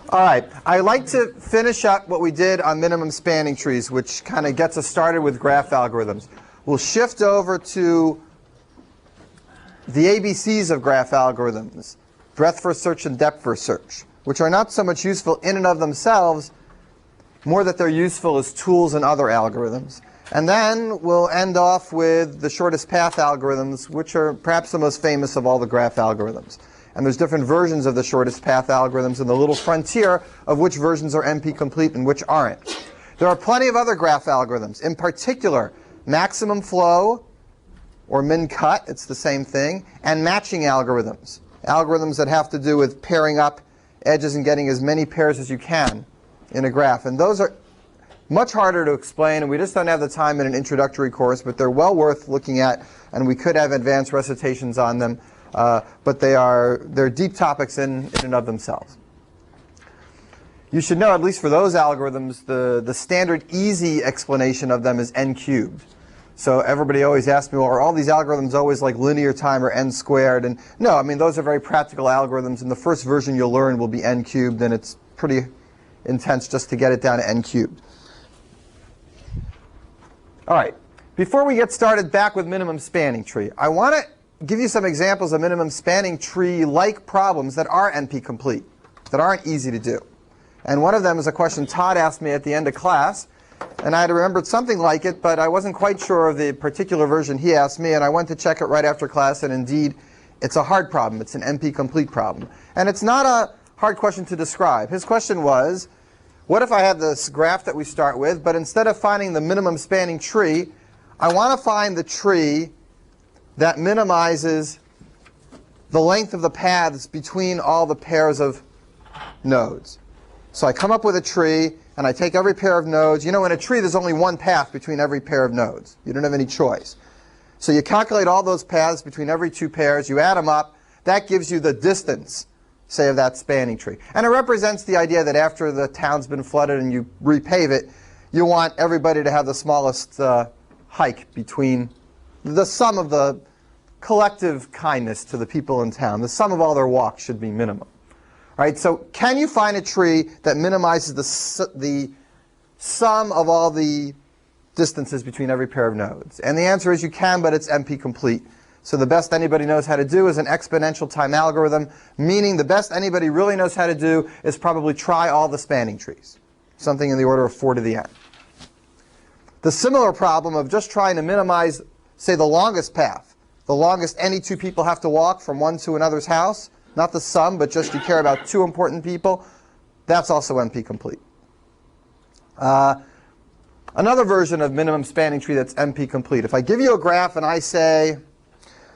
All right, I'd like to finish up what we did on minimum spanning trees, which kind of gets us started with graph algorithms. We'll shift over to the ABCs of graph algorithms, breadth first search and depth first search, which are not so much useful in and of themselves, more that they're useful as tools in other algorithms. And then we'll end off with the shortest path algorithms, which are perhaps the most famous of all the graph algorithms. And there's different versions of the shortest path algorithms in the little frontier of which versions are NP-complete and which aren't. There are plenty of other graph algorithms. In particular, maximum flow, or min-cut, it's the same thing, and matching algorithms. Algorithms that have to do with pairing up edges and getting as many pairs as you can in a graph. And those are much harder to explain, and we just don't have the time in an introductory course, but they're well worth looking at, and we could have advanced recitations on them. But they're deep topics in and of themselves. You should know, at least for those algorithms, the standard easy explanation of them is n cubed. So everybody always asks me, well, are all these algorithms always like linear time or n squared? And no, I mean, those are very practical algorithms, and the first version you'll learn will be n cubed, and it's pretty intense just to get it down to n cubed. All right, before we get started back with minimum spanning tree, I want to give you some examples of minimum spanning tree-like problems that are NP-complete, that aren't easy to do. And one of them is a question Todd asked me at the end of class, and I had remembered something like it, but I wasn't quite sure of the particular version he asked me, and I went to check it right after class, and indeed, it's a hard problem. It's an NP-complete problem. And it's not a hard question to describe. His question was, what if I have this graph that we start with, but instead of finding the minimum spanning tree, I want to find the tree that minimizes the length of the paths between all the pairs of nodes. So I come up with a tree, and I take every pair of nodes. You know, in a tree, there's only one path between every pair of nodes. You don't have any choice. So you calculate all those paths between every two pairs. You add them up. That gives you the distance, say, of that spanning tree. And it represents the idea that after the town's been flooded and you repave it, you want everybody to have the smallest hike between the sum of the collective kindness to the people in town. The sum of all their walks should be minimum. Right? So can you find a tree that minimizes the sum of all the distances between every pair of nodes? And the answer is you can, but it's NP-complete. So the best anybody knows how to do is an exponential time algorithm, meaning the best anybody really knows how to do is probably try all the spanning trees, something in the order of 4 to the n. The similar problem of just trying to minimize, say, the longest path, the longest any two people have to walk from one to another's house, not the sum, but just you care about two important people, that's also NP-complete. Another version of minimum spanning tree that's NP-complete. If I give you a graph and I say,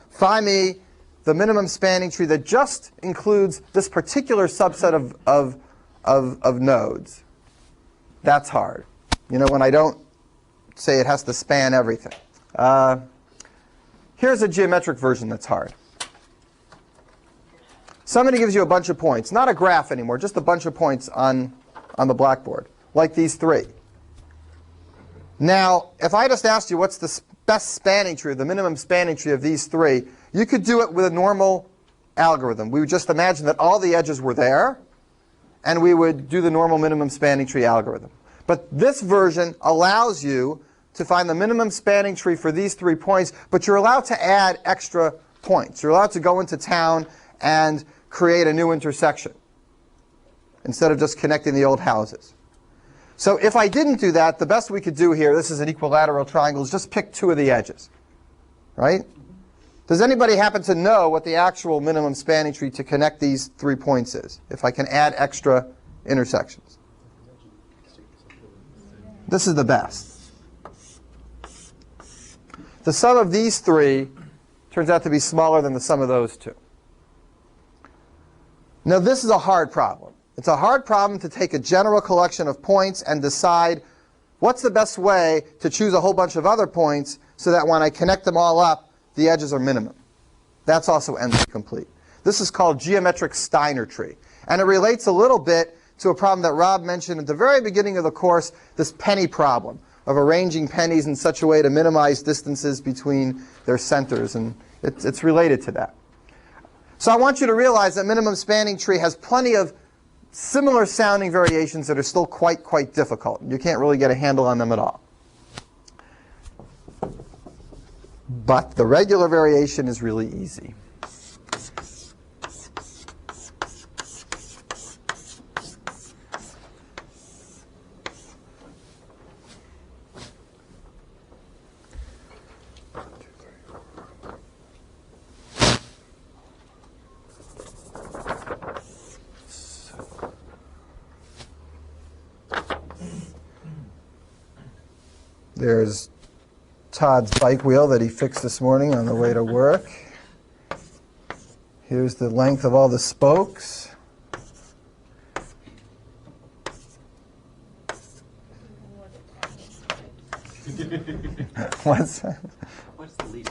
find me the minimum spanning tree that just includes this particular subset of nodes, that's hard. You know, when I don't say it has to span everything. Here's a geometric version that's hard. Somebody gives you a bunch of points, not a graph anymore, just a bunch of points on the blackboard, like these three. Now, if I just asked you what's the best spanning tree, the minimum spanning tree of these three, you could do it with a normal algorithm. We would just imagine that all the edges were there, and we would do the normal minimum spanning tree algorithm. But this version allows you to find the minimum spanning tree for these 3 points, but you're allowed to add extra points. You're allowed to go into town and create a new intersection instead of just connecting the old houses. So if I didn't do that, the best we could do here, this is an equilateral triangle, is just pick 2 of the edges. Right? Does anybody happen to know what the actual minimum spanning tree to connect these 3 points is, if I can add extra intersections? This is the best. The sum of these 3 turns out to be smaller than the sum of those 2. Now, this is a hard problem. It's a hard problem to take a general collection of points and decide what's the best way to choose a whole bunch of other points so that when I connect them all up, the edges are minimum. That's also NP-complete. This is called geometric Steiner tree. And it relates a little bit to a problem that Rob mentioned at the very beginning of the course, this penny problem of arranging pennies in such a way to minimize distances between their centers. And it's related to that. So I want you to realize that minimum spanning tree has plenty of similar sounding variations that are still quite difficult. You can't really get a handle on them at all. But the regular variation is really easy. There's Todd's bike wheel that he fixed this morning on the way to work. Here's the length of all the spokes. What's that? What's the least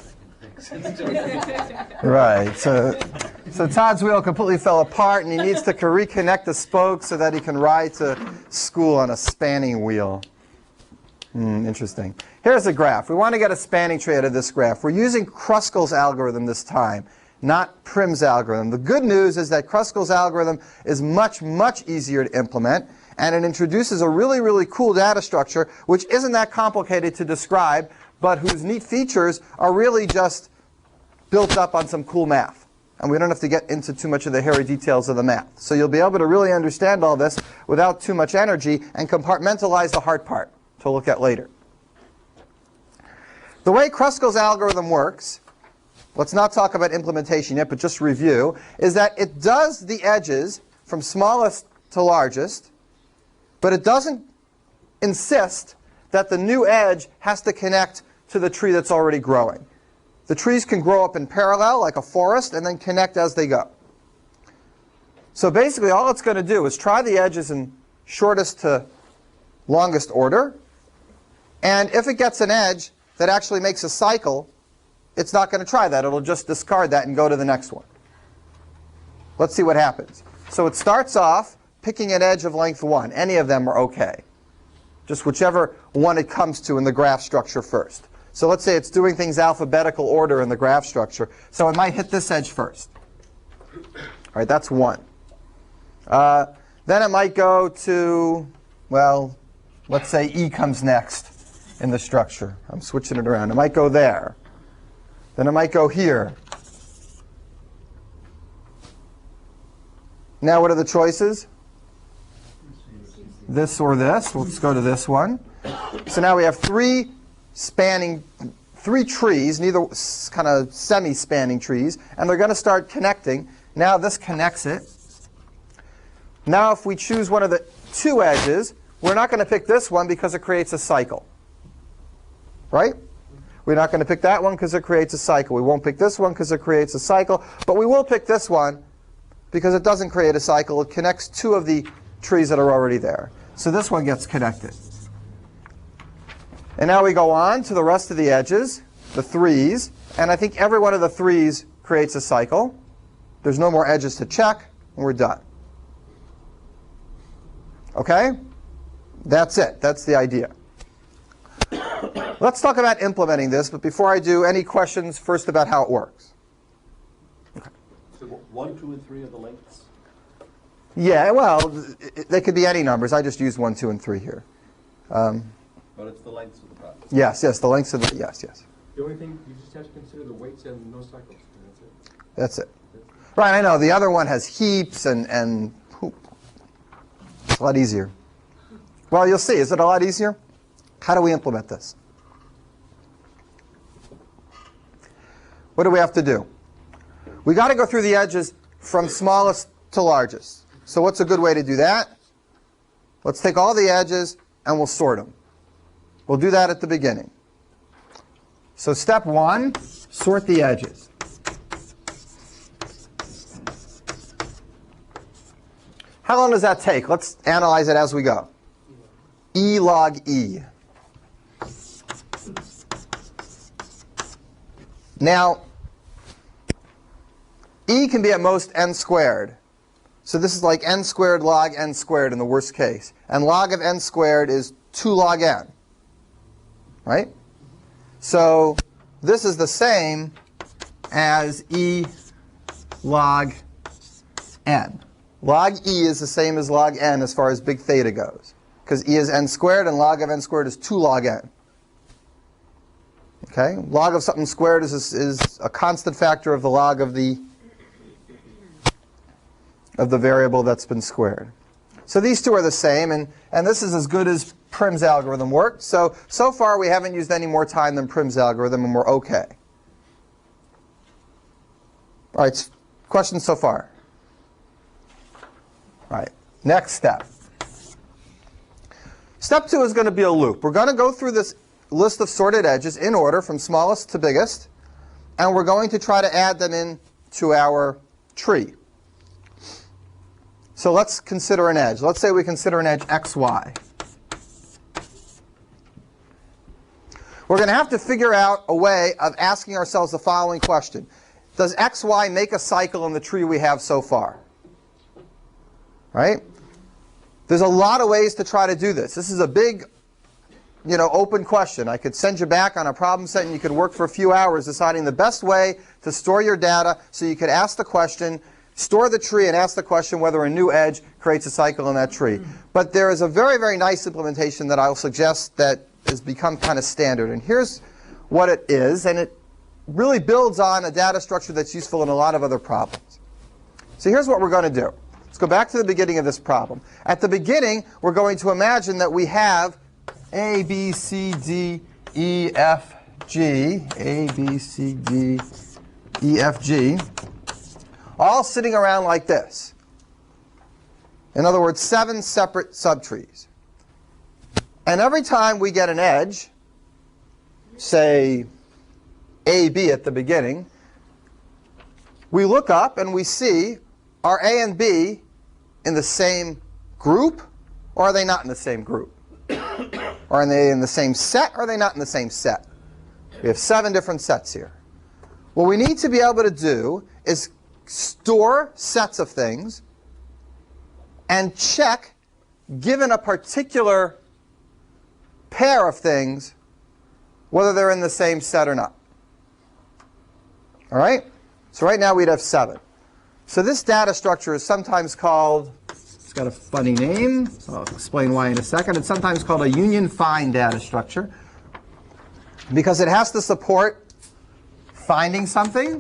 I can fix? Right. So Todd's wheel completely fell apart, and he needs to reconnect the spokes so that he can ride to school on a spanning wheel. Interesting. Here's a graph. We want to get a spanning tree out of this graph. We're using Kruskal's algorithm this time, not Prim's algorithm. The good news is that Kruskal's algorithm is much easier to implement, and it introduces a really cool data structure which isn't that complicated to describe, but whose neat features are really just built up on some cool math. And we don't have to get into too much of the hairy details of the math. So you'll be able to really understand all this without too much energy and compartmentalize the hard part to look at later. The way Kruskal's algorithm works, let's not talk about implementation yet, but just review, is that it does the edges from smallest to largest, but it doesn't insist that the new edge has to connect to the tree that's already growing. The trees can grow up in parallel like a forest and then connect as they go. So basically all it's going to do is try the edges in shortest to longest order, and if it gets an edge that actually makes a cycle, it's not going to try that. It'll just discard that and go to the next one. Let's see what happens. So it starts off picking an edge of length 1. Any of them are okay. Just whichever one it comes to in the graph structure first. So let's say it's doing things alphabetical order in the graph structure. So it might hit this edge first. All right, that's 1. Then it might go to, well, let's say E comes next in the structure. I'm switching it around. It might go there. Then it might go here. Now what are the choices? This or this. Let's go to this one. So now we have three trees, neither kind of semi-spanning trees, and they're going to start connecting. Now this connects it. Now if we choose one of the two edges, we're not going to pick this one because it creates a cycle. Right? We're not going to pick that one because it creates a cycle. We won't pick this one because it creates a cycle. But we will pick this one because it doesn't create a cycle. It connects two of the trees that are already there. So this one gets connected. And now we go on to the rest of the edges, the 3s. And I think every one of the 3s creates a cycle. There's no more edges to check, and we're done. OK? That's it. That's the idea. Let's talk about implementing this, but before I do, any questions first about how it works? Okay. So 1, 2, and 3 are the lengths? Yeah, well, they could be any numbers. I just used 1, 2, and 3 here. But it's the lengths of the process. Yes, the lengths of the, yes. The only thing, you just have to consider the weights and no cycles. And That's it. Right, I know. The other one has heaps and it's a lot easier. Well, you'll see. Is it a lot easier? How do we implement this? What do we have to do? We got to go through the edges from smallest to largest. So what's a good way to do that? Let's take all the edges and we'll sort them. We'll do that at the beginning. So step 1, sort the edges. How long does that take? Let's analyze it as we go. E log E. Now, E can be at most n squared. So this is like n squared log n squared in the worst case. And log of n squared is 2 log n. Right? So this is the same as E log n. Log e is the same as log n as far as big theta goes, because e is n squared and log of n squared is 2 log n. Okay? Log of something squared is a constant factor of the log of the variable that's been squared. So these two are the same, and this is as good as Prim's algorithm worked. So far we haven't used any more time than Prim's algorithm, and we're okay. All right, questions so far? All right, next step. Step 2 is going to be a loop. We're going to go through this list of sorted edges in order from smallest to biggest, and we're going to try to add them into our tree. So let's consider an edge. Let's say we consider an edge xy. We're going to have to figure out a way of asking ourselves the following question. Does xy make a cycle in the tree we have so far? Right? There's a lot of ways to try to do this. This is a big, open question. I could send you back on a problem set and you could work for a few hours deciding the best way to store your data so you could ask the question, store the tree and ask the question whether a new edge creates a cycle in that tree. But there is a very, very nice implementation that I'll suggest that has become kind of standard. And here's what it is, and it really builds on a data structure that's useful in a lot of other problems. So here's what we're going to do. Let's go back to the beginning of this problem. At the beginning, we're going to imagine that we have A, B, C, D, E, F, G, A, B, C, D, E, F, G, all sitting around like this. In other words, 7 separate subtrees. And every time we get an edge, say AB at the beginning, we look up and we see, are A and B in the same group, or are they not in the same group? Or are they in the same set, or are they not in the same set? We have 7 different sets here. What we need to be able to do is store sets of things and check, given a particular pair of things, whether they're in the same set or not. All right? So right now we'd have 7. So this data structure is sometimes called, it's got a funny name, so I'll explain why in a second. It's sometimes called a union-find data structure because it has to support finding something.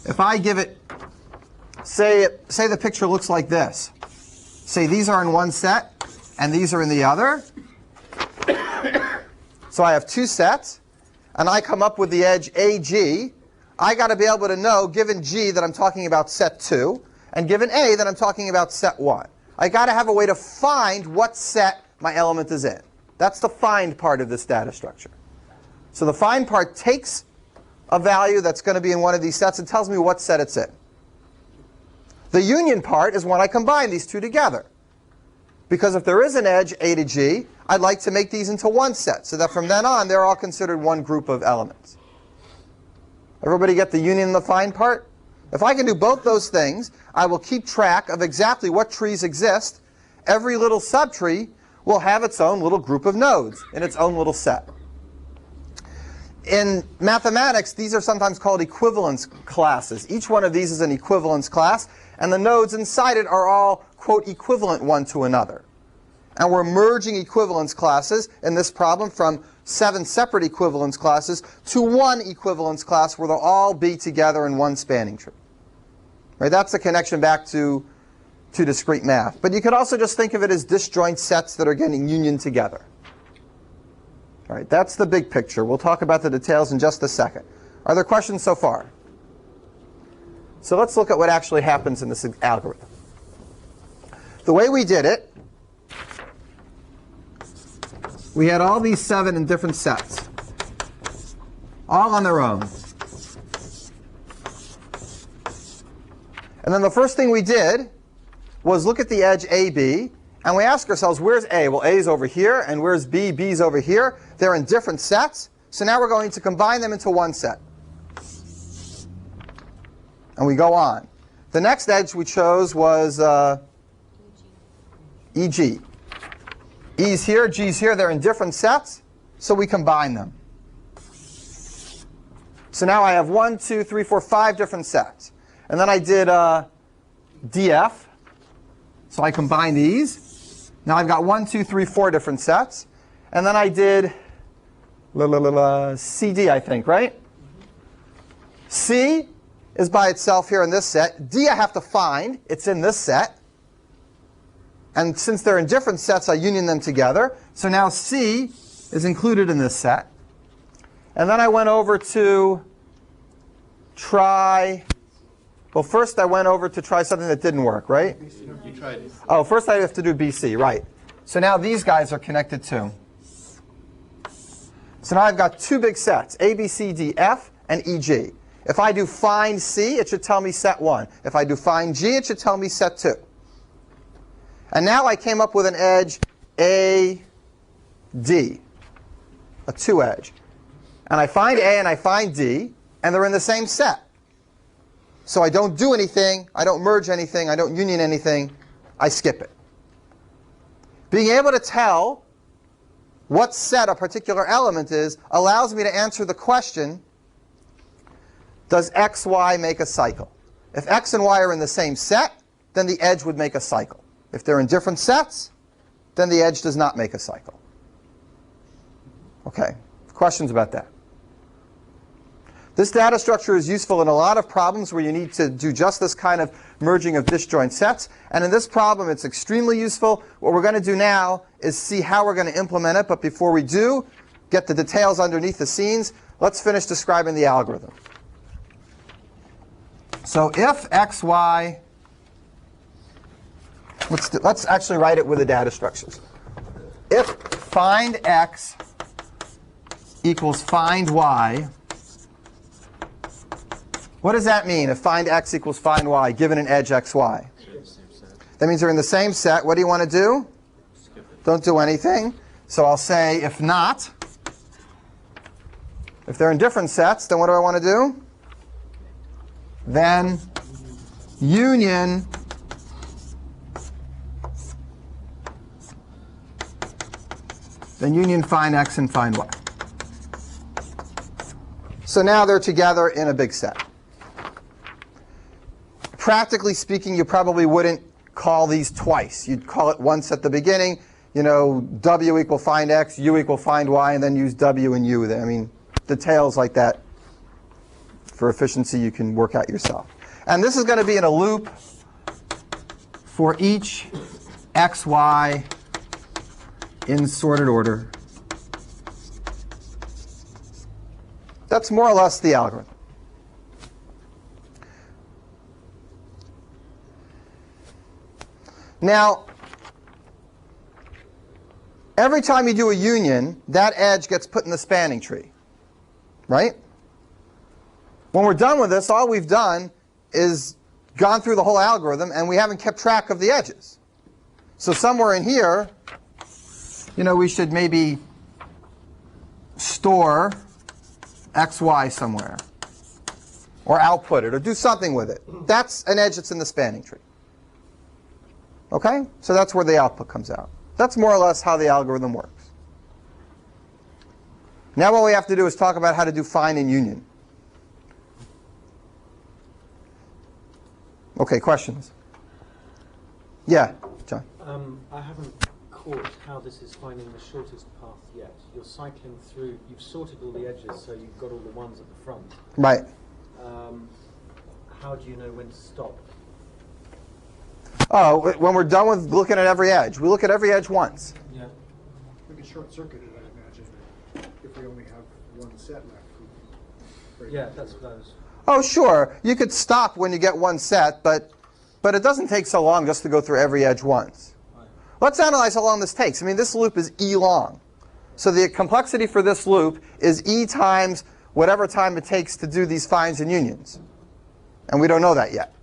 If I give it, say the picture looks like this. Say these are in one set and these are in the other. So I have 2 sets, and I come up with the edge AG. I got to be able to know, given G, that I'm talking about set 2, and given A, that I'm talking about set 1. I got to have a way to find what set my element is in. That's the find part of this data structure. So the find part takes a value that's going to be in one of these sets and tells me what set it's in. The union part is when I combine these two together. Because if there is an edge A to G, I'd like to make these into one set, so that from then on, they're all considered one group of elements. Everybody get the union and the find part? If I can do both those things, I will keep track of exactly what trees exist. Every little subtree will have its own little group of nodes in its own little set. In mathematics, these are sometimes called equivalence classes. Each one of these is an equivalence class, and the nodes inside it are all, quote, equivalent one to another. And we're merging equivalence classes in this problem from 7 separate equivalence classes to one equivalence class where they'll all be together in one spanning tree. Right? That's the connection back to discrete math. But you could also just think of it as disjoint sets that are getting unioned together. All right, that's the big picture. We'll talk about the details in just a second. Are there questions so far? So let's look at what actually happens in this algorithm. The way we did it, we had all these 7 in different sets, all on their own. And then the first thing we did was look at the edge AB, and we ask ourselves, where's A? Well, A is over here, and where's B? B is over here. They're in different sets, so now we're going to combine them into one set. And we go on. The next edge we chose was EG. E's here, G's here. They're in different sets, so we combine them. So now I have 1, 2, 3, 4, 5 different sets. And then I did DF. So I combine these. Now I've got 1, 2, 3, 4 different sets. And then I did CD, I think, right? C is by itself here in this set. D I have to find. It's in this set. And since they're in different sets, I union them together. So now C is included in this set. And then I went over to try, well, first I went over to try something that didn't work, right? You tried it. Oh, first I have to do BC, right. So now these guys are connected too. So now I've got two big sets, A, B, C, D, F, and E, G. If I do find C, it should tell me set 1. If I do find G, it should tell me set 2. And now I came up with an edge A, D, a 2 edge. And I find A and I find D, and they're in the same set. So I don't do anything, I don't merge anything, I don't union anything, I skip it. Being able to tell what set a particular element is allows me to answer the question, does X, Y make a cycle? If X and Y are in the same set, then the edge would make a cycle. If they're in different sets, then the edge does not make a cycle. Okay, questions about that? This data structure is useful in a lot of problems where you need to do just this kind of merging of disjoint sets. And in this problem, it's extremely useful. What we're going to do now is see how we're going to implement it. But before we do, get the details underneath the scenes, let's finish describing the algorithm. So if x, y, let's actually write it with the data structures. If find x equals find y, what does that mean if find x equals find y, given an edge x, y? That means they're in the same set. What do you want to do? Don't do anything. So I'll say if not. If they're in different sets, then what do I want to do? Then union find x and find y. So now they're together in a big set. Practically speaking, you probably wouldn't call these twice. You'd call it once at the beginning, w equal find x, u equal find y, and then use w and u there. I mean, details like that, for efficiency, you can work out yourself. And this is going to be in a loop for each x, y in sorted order. That's more or less the algorithm. Now, every time you do a union, that edge gets put in the spanning tree, right? When we're done with this, all we've done is gone through the whole algorithm, and we haven't kept track of the edges. So somewhere in here, we should maybe store x, y somewhere, or output it, or do something with it. That's an edge that's in the spanning tree. Okay? So that's where the output comes out. That's more or less how the algorithm works. Now what we have to do is talk about how to do find and union. Okay, questions? Yeah, John. I haven't caught how this is finding the shortest path yet. You're cycling through, you've sorted all the edges, so you've got all the ones at the front. Right. How do you know when to stop? Oh, when we're done with looking at every edge. We look at every edge once. Yeah. We can short circuit it, I imagine, if we only have one set left. Yeah, that's what I was. Oh, sure. You could stop when you get one set, but it doesn't take so long just to go through every edge once. Right. Let's analyze how long this takes. I mean, this loop is e long. So the complexity for this loop is e times whatever time it takes to do these finds and unions. And we don't know that yet.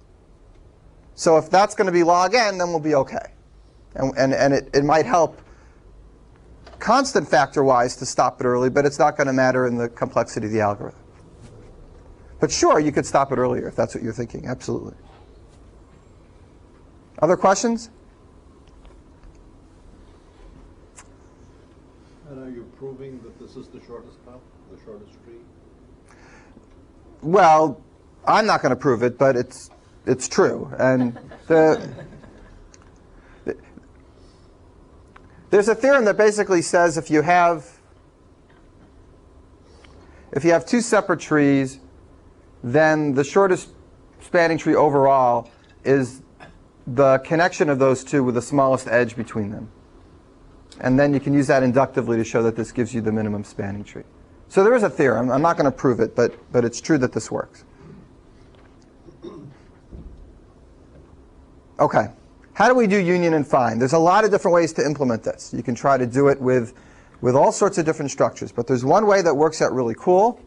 So if that's going to be log n, then we'll be OK. And it might help constant factor-wise to stop it early, but it's not going to matter in the complexity of the algorithm. But sure, you could stop it earlier if that's what you're thinking. Absolutely. Other questions? And are you proving that this is the shortest path, the shortest tree? Well, I'm not going to prove it, but it's true. And There's a theorem that basically says if you have two separate trees, then the shortest spanning tree overall is the connection of those two with the smallest edge between them. And then you can use that inductively to show that this gives you the minimum spanning tree. So there is a theorem. I'm not going to prove it, but it's true that this works. Okay. How do we do union and find? There's a lot of different ways to implement this. You can try to do it with all sorts of different structures. But there's one way that works out really cool.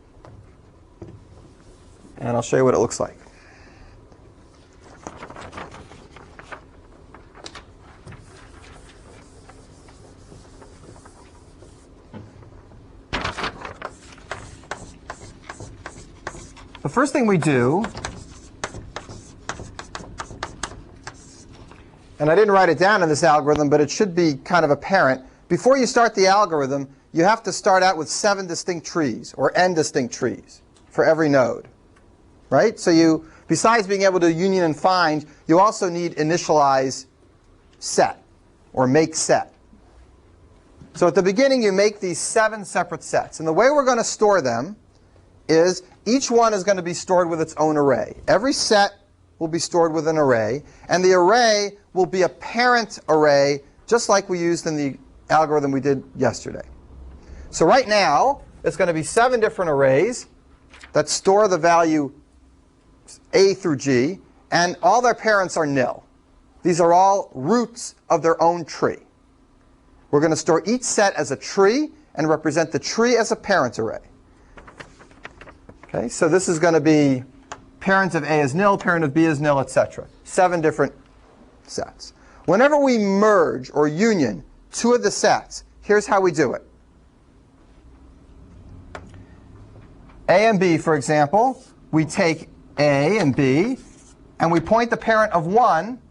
And I'll show you what it looks like. The first thing we do, and I didn't write it down in this algorithm, but it should be kind of apparent. Before you start the algorithm, you have to start out with 7 distinct trees, or n distinct trees, for every node. Right? So you, besides being able to union and find, you also need initialize set, or make set. So at the beginning, you make these 7 separate sets. And the way we're going to store them is each one is going to be stored with its own array. Every set will be stored with an array, and the array will be a parent array, just like we used in the algorithm we did yesterday. So right now, it's going to be 7 different arrays that store the value A through G, and all their parents are nil. These are all roots of their own tree. We're going to store each set as a tree and represent the tree as a parent array. Okay, so this is going to be parent of A is nil, parent of B is nil, etc. 7 different sets. Whenever we merge or union 2 of the sets, here's how we do it. A and B, for example, we take A and B, and we point the parent of one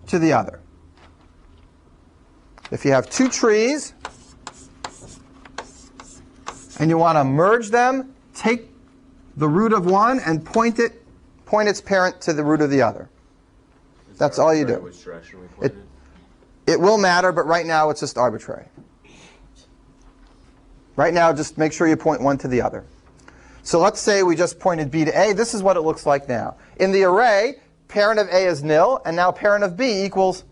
to the other. If you have 2 trees, and you want to merge them, take the root of one and point its parent to the root of the other. That's all you do. Which direction we point It will matter, but right now it's just arbitrary. Right now, just make sure you point one to the other. So let's say we just pointed B to A. This is what it looks like now. In the array, parent of A is nil, and now parent of B equals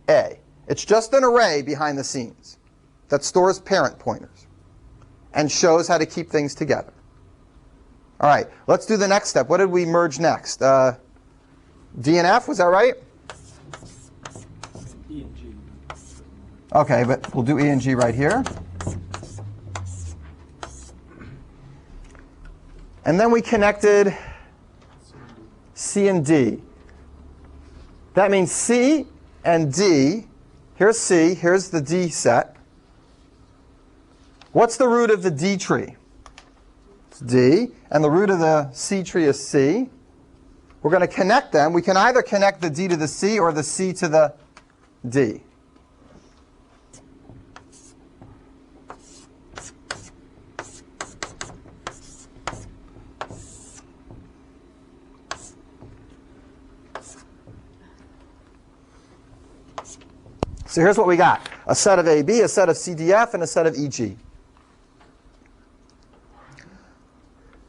A. It's just an array behind the scenes that stores parent pointers and shows how to keep things together. All right, let's do the next step. What did we merge next? D and F, was that right? E and G. OK, but we'll do E and G right here. And then we connected C and D. That means C and D. Here's C. Here's the D set. What's the root of the D tree? It's D. And the root of the C tree is C. We're going to connect them. We can either connect the D to the C or the C to the D. So here's what we got. A set of AB, a set of CDF, and a set of EG.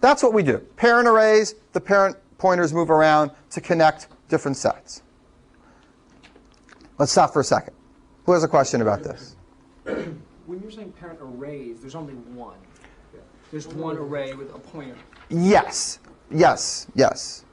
That's what we do. Parent arrays, the parent pointers move around to connect different sets. Let's stop for a second. Who has a question about this? When you're saying parent arrays, there's only one. There's one array with a pointer. Yes. Yes. Yes.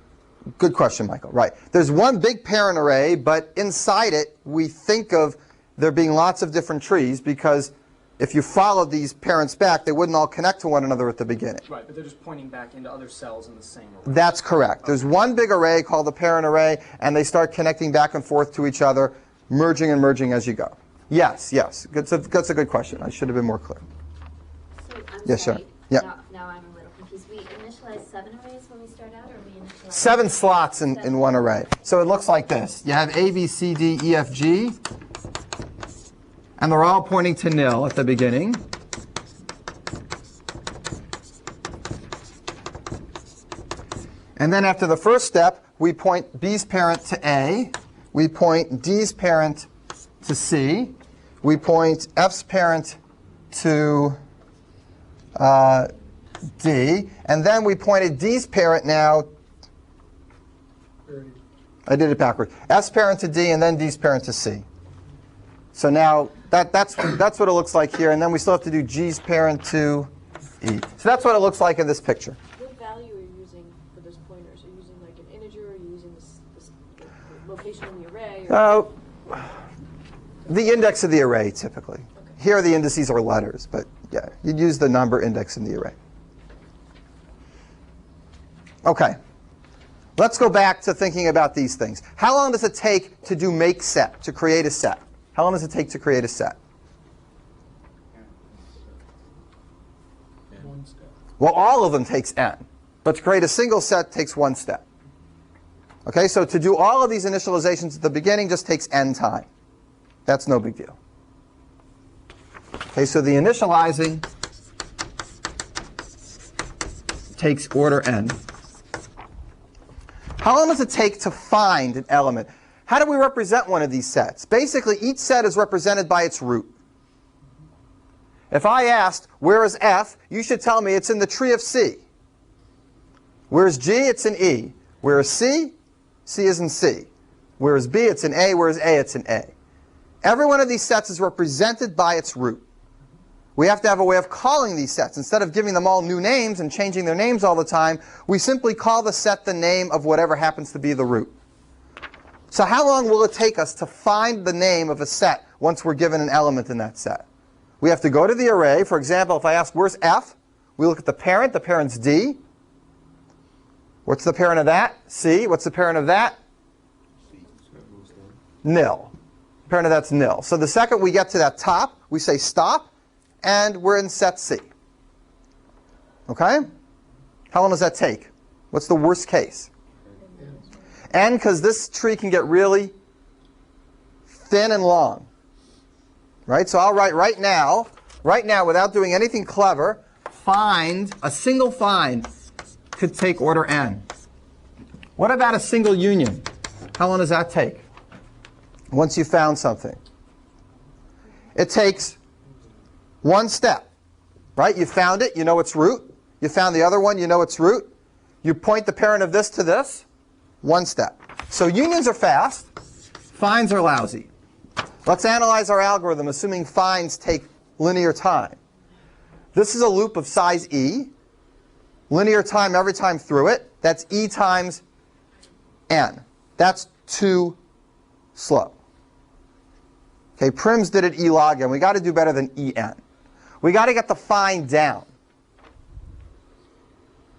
Good question, Michael. Right. There's one big parent array, but inside it, we think of there being lots of different trees because if you followed these parents back, they wouldn't all connect to one another at the beginning. Right, but they're just pointing back into other cells in the same array. That's correct. There's one big array called the parent array, and they start connecting back and forth to each other, merging and merging as you go. Yes, yes. That's a good question. I should have been more clear. So, I'm Yes, sorry. sure. Yeah. Now I'm a little confused. We initialize 7 arrays when we start out, or we initialize 7 slots in one array. So it looks like this. You have A, B, C, D, E, F, G. And they're all pointing to nil at the beginning. And then after the first step, we point B's parent to A. We point D's parent to C. we point F's parent to D, and then we pointed D's parent now. I did it backward. F's parent to D, and then D's parent to C. So now that's what it looks like here, and then we still have to do G's parent to E. So that's what it looks like in this picture. What value are you using for those pointers? Are you using like an integer? Are you using the location in the array? Or The index of the array, typically. Okay. Here the indices are letters, but yeah, you'd use the number index in the array. Okay. Let's go back to thinking about these things. How long does it take to do make set, to create a set? How long does it take to create a set? One step. Well, all of them takes n. But to create a single set takes 1 step. Okay, so to do all of these initializations at the beginning just takes n time. That's no big deal. Okay, so the initializing takes order n. How long does it take to find an element? How do we represent one of these sets? Basically, each set is represented by its root. If I asked, where is F, you should tell me it's in the tree of C. Where is G? It's in E. Where is C? C is in C. Where is B? It's in A. Where is A? It's in A. Every one of these sets is represented by its root. We have to have a way of calling these sets. Instead of giving them all new names and changing their names all the time, we simply call the set the name of whatever happens to be the root. So how long will it take us to find the name of a set once we're given an element in that set? We have to go to the array. For example, if I ask, where's F? We look at the parent. The parent's D. What's the parent of that? C. What's the parent of that? Nil. The parent of that's nil. So the second we get to that top, we say stop, and we're in set C. Okay? How long does that take? What's the worst case? N, because this tree can get really thin and long. Right? So I'll write right now, without doing anything clever, a single find could take order n. What about a single union? How long does that take? Once you've found something. It takes 1 step. Right? You found it, you know its root. You found the other one, you know its root. You point the parent of this to this. 1 step. So unions are fast. Finds are lousy. Let's analyze our algorithm, assuming finds take linear time. This is a loop of size e. Linear time every time through it. That's e times n. That's too slow. Okay, Prims did it e log n. We got to do better than en. We got to get the find down.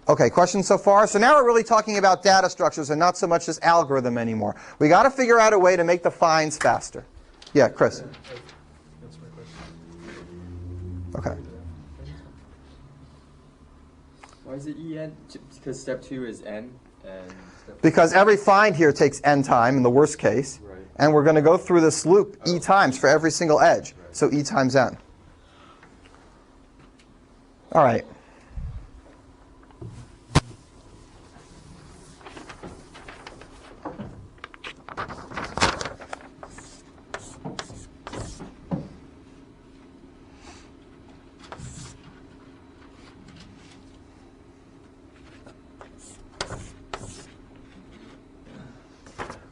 Okay, questions so far? So now we're really talking about data structures and not so much this algorithm anymore. We got to figure out a way to make the finds faster. Yeah, Chris. That's my question. Okay. Why is it en? Because step 2 is n, and step Because every find here takes n time in the worst case. Right. And we're going to go through this loop e times for every single edge. So e times n. All right.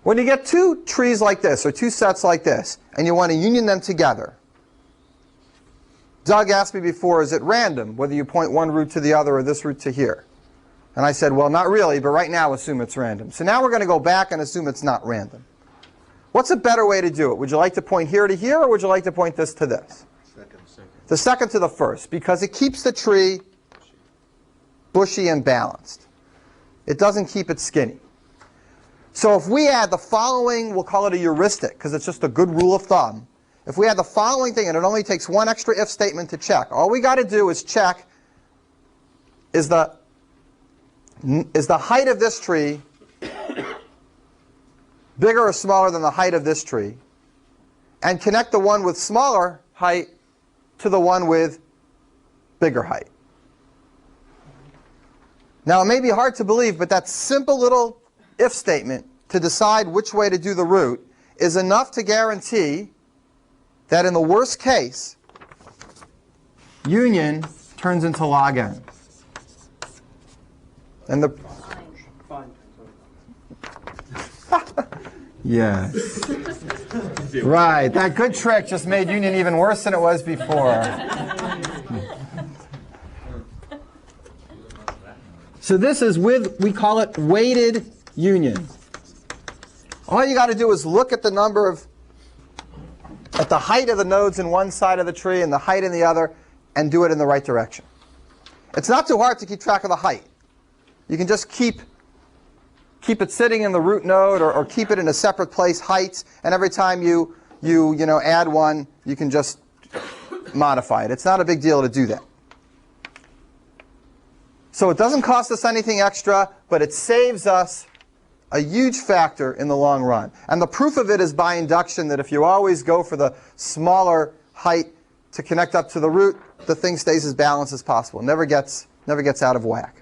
When you get 2 trees like this, or 2 sets like this, and you want to union them together, Doug asked me before, is it random, whether you point one root to the other or this root to here? And I said, well, not really, but right now assume it's random. So now we're going to go back and assume it's not random. What's a better way to do it? Would you like to point here to here, or would you like to point this to this? Second. The second to the first, because it keeps the tree bushy and balanced. It doesn't keep it skinny. So if we add the following, we'll call it a heuristic, because it's just a good rule of thumb. If we add the following thing, and it only takes 1 extra if statement to check, all we got to do is check, is the height of this tree bigger or smaller than the height of this tree? And connect the one with smaller height to the one with bigger height. Now, it may be hard to believe, but that simple little if statement to decide which way to do the root is enough to guarantee that in the worst case, union turns into log n. And the Fine. yes. Right, that good trick just made union even worse than it was before. So this is with, we call it weighted union. All you got to do is look at the number of, at the height of the nodes in one side of the tree and the height in the other, and do it in the right direction. It's not too hard to keep track of the height. You can just keep it sitting in the root node, or keep it in a separate place, heights, and every time you add one, you can just modify it. It's not a big deal to do that. So it doesn't cost us anything extra, but it saves us a huge factor in the long run. And the proof of it is by induction, that if you always go for the smaller height to connect up to the root, the thing stays as balanced as possible. Never gets out of whack.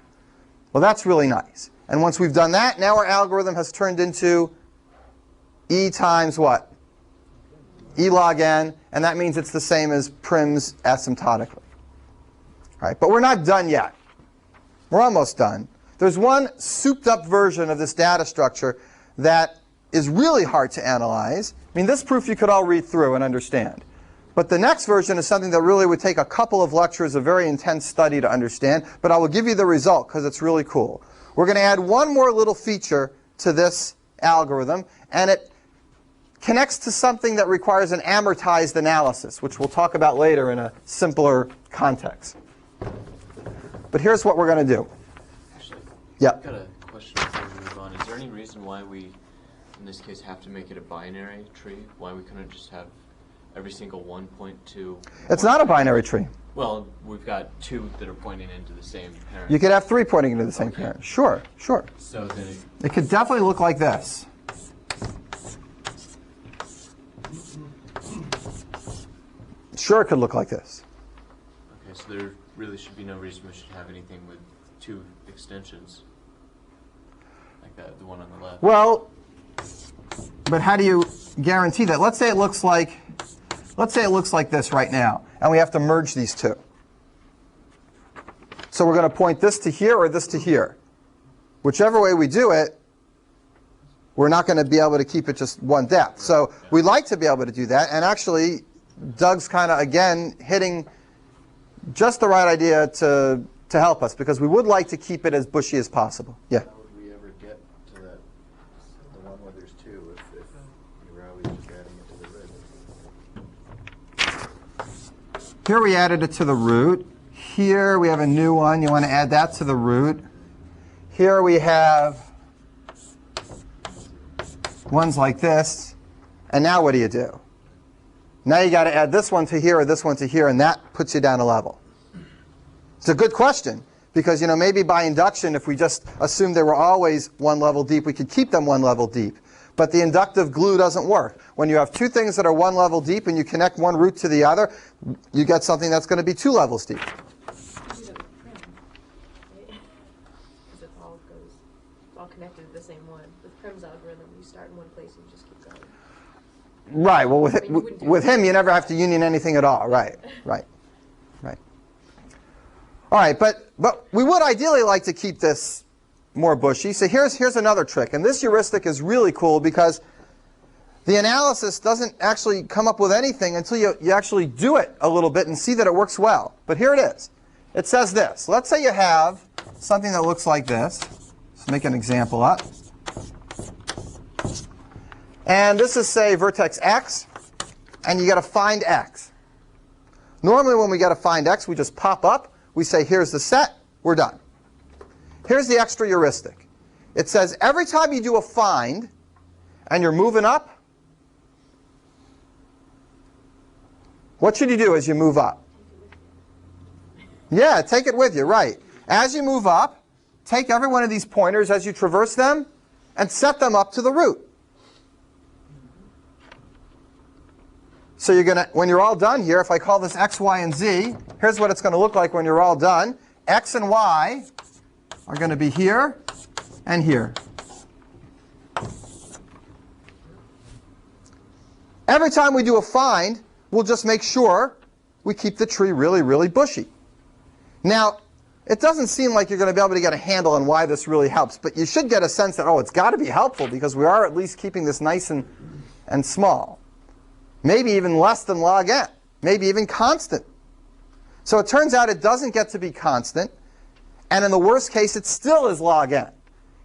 Well, that's really nice. And once we've done that, now our algorithm has turned into E times what? E log n, and that means it's the same as prims asymptotically. All right, but we're not done yet. We're almost done. There's one souped-up version of this data structure that is really hard to analyze. I mean, this proof you could all read through and understand. But the next version is something that really would take a couple of lectures, a very intense study to understand. But I will give you the result because it's really cool. We're going to add one more little feature to this algorithm, and it connects to something that requires an amortized analysis, which we'll talk about later in a simpler context. But here's what we're going to do. Actually, Yeah. I've got a question before we move on. Is there any reason why we, in this case, have to make it a binary tree? Why we couldn't just have every single one point to... It's not a binary tree. Well, we've got two that are pointing into the same parent. You could have three pointing into the same parent. Sure, sure. So then It could definitely look like this. Sure, it could look like this. okay, so there really should be no reason we should have anything with two extensions. Like that, the one on the left. Well, but how do you guarantee that? Let's say it looks like this right now, and we have to merge these two. So we're going to point this to here or this to here. Whichever way we do it, we're not going to be able to keep it just one depth. So we'd like to be able to do that, and actually Doug's kind of, again, hitting just the right idea to help us, because we would like to keep it as bushy as possible. Yeah? How would we ever get to that, the one where there's two, if you were always just adding it to the root? Here we added it to the root. Here we have a new one. You want to add that to the root. Here we have ones like this. And now what do you do? Now you got to add this one to here or this one to here, and that puts you down a level. It's a good question, because maybe by induction, if we just assumed they were always one level deep, we could keep them one level deep. But the inductive glue doesn't work. When you have two things that are one level deep and you connect one root to the other, you get something that's going to be two levels deep. Because it all connected to the same one. With Prim's algorithm, you start in one place and you just keep going. Right. Well, I mean, you wouldn't do with it. him, you never have to union anything at all. Right. Right. Right. All right. But we would ideally like to keep this more bushy. So here's another trick. And this heuristic is really cool, because the analysis doesn't actually come up with anything until you actually do it a little bit and see that it works well. But here it is. It says this. Let's say you have something that looks like this. Let's make an example up. And this is, say, vertex x, and you got to find x. Normally when we got to find x, we just pop up. We say, here's the set. We're done. Here's the extra heuristic. It says every time you do a find and you're moving up, what should you do as you move up? Yeah, take it with you, right. As you move up, take every one of these pointers as you traverse them and set them up to the root. So you're going to, when you're all done here, if I call this x, y, and z, here's what it's going to look like when you're all done. X and y are going to be here and here. Every time we do a find, we'll just make sure we keep the tree really, really bushy. Now, it doesn't seem like you're going to be able to get a handle on why this really helps, but you should get a sense that, oh, it's got to be helpful because we are at least keeping this nice and small. Maybe even less than log n. Maybe even constant. So it turns out it doesn't get to be constant, and in the worst case, it still is log n.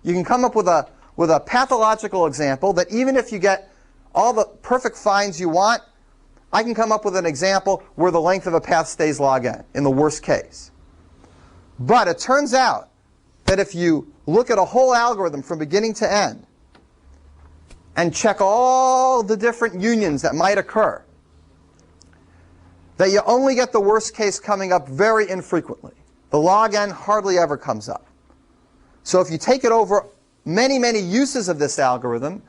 You can come up with a pathological example that even if you get all the perfect finds you want, I can come up with an example where the length of a path stays log n, in the worst case. But it turns out that if you look at a whole algorithm from beginning to end and check all the different unions that might occur, that you only get the worst case coming up very infrequently. The log n hardly ever comes up. So if you take it over many, many uses of this algorithm,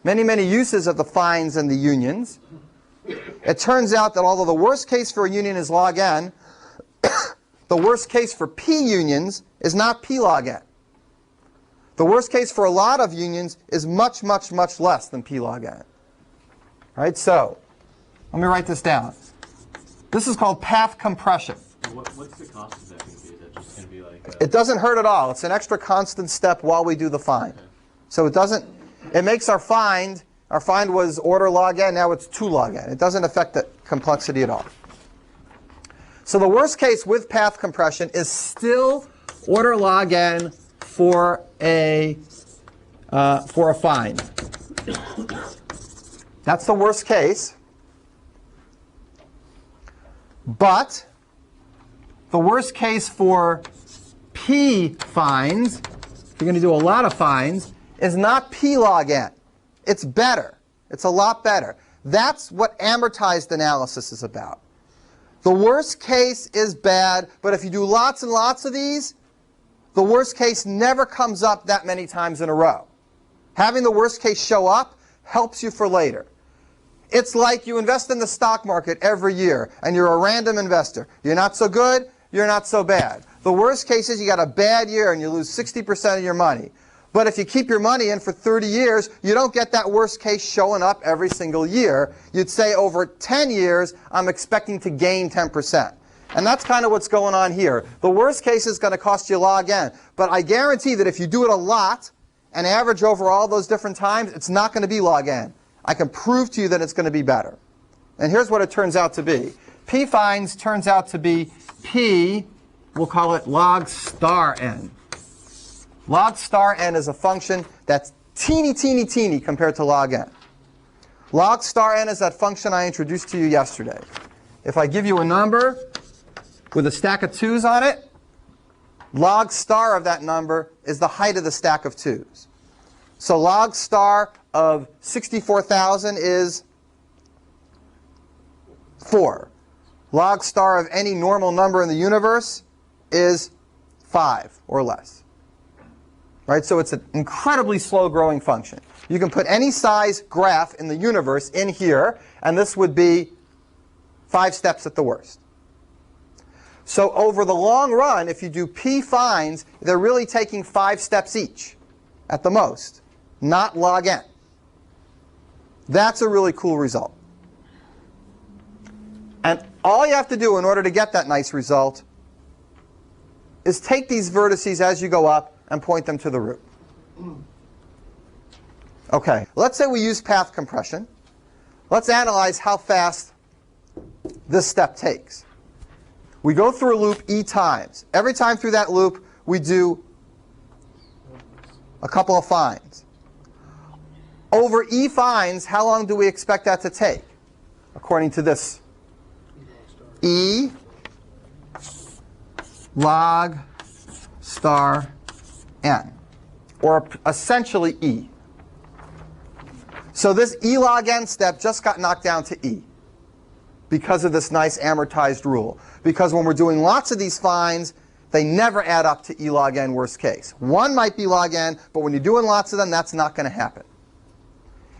many, many uses of the finds and the unions, it turns out that although the worst case for a union is log n, the worst case for p unions is not p log n. The worst case for a lot of unions is much, much, much less than p log n. All right, so let me write this down. This is called path compression. What's the cost of that going to be? Is that just going to be like It doesn't hurt at all. It's an extra constant step while we do the find. Okay. So it makes our find was order log n, now it's 2 log n. It doesn't affect the complexity at all. So the worst case with path compression is still order log n for a find. That's the worst case. But the worst case for p finds, if you're going to do a lot of finds, is not p log n. It's better. It's a lot better. That's what amortized analysis is about. The worst case is bad, but if you do lots and lots of these, the worst case never comes up that many times in a row. Having the worst case show up helps you for later. It's like you invest in the stock market every year, and you're a random investor. You're not so good, you're not so bad. The worst case is you got a bad year and you lose 60% of your money. But if you keep your money in for 30 years, you don't get that worst case showing up every single year. You'd say over 10 years, I'm expecting to gain 10%. And that's kind of what's going on here. The worst case is going to cost you log n. But I guarantee that if you do it a lot and average over all those different times, it's not going to be log n. I can prove to you that it's going to be better. And here's what it turns out to be. P finds turns out to be P, we'll call it log star n. Log star n is a function that's teeny, teeny, teeny compared to log n. Log star n is that function I introduced to you yesterday. If I give you a number with a stack of 2's on it, log star of that number is the height of the stack of 2's. So log star of 64,000 is 4. Log star of any normal number in the universe is 5 or less. Right? So it's an incredibly slow-growing function. You can put any size graph in the universe in here, and this would be 5 steps at the worst. So over the long run, if you do p finds, they're really taking 5 steps each, at the most, not log n. That's a really cool result. And all you have to do in order to get that nice result is take these vertices as you go up and point them to the root. Okay, let's say we use path compression. Let's analyze how fast this step takes. We go through a loop e times. Every time through that loop, we do a couple of finds. Over e finds, how long do we expect that to take? According to this, e log star n, or essentially e. So this e log n step just got knocked down to e because of this nice amortized rule. Because when we're doing lots of these finds, they never add up to e log n worst case. One might be log n, but when you're doing lots of them, that's not going to happen.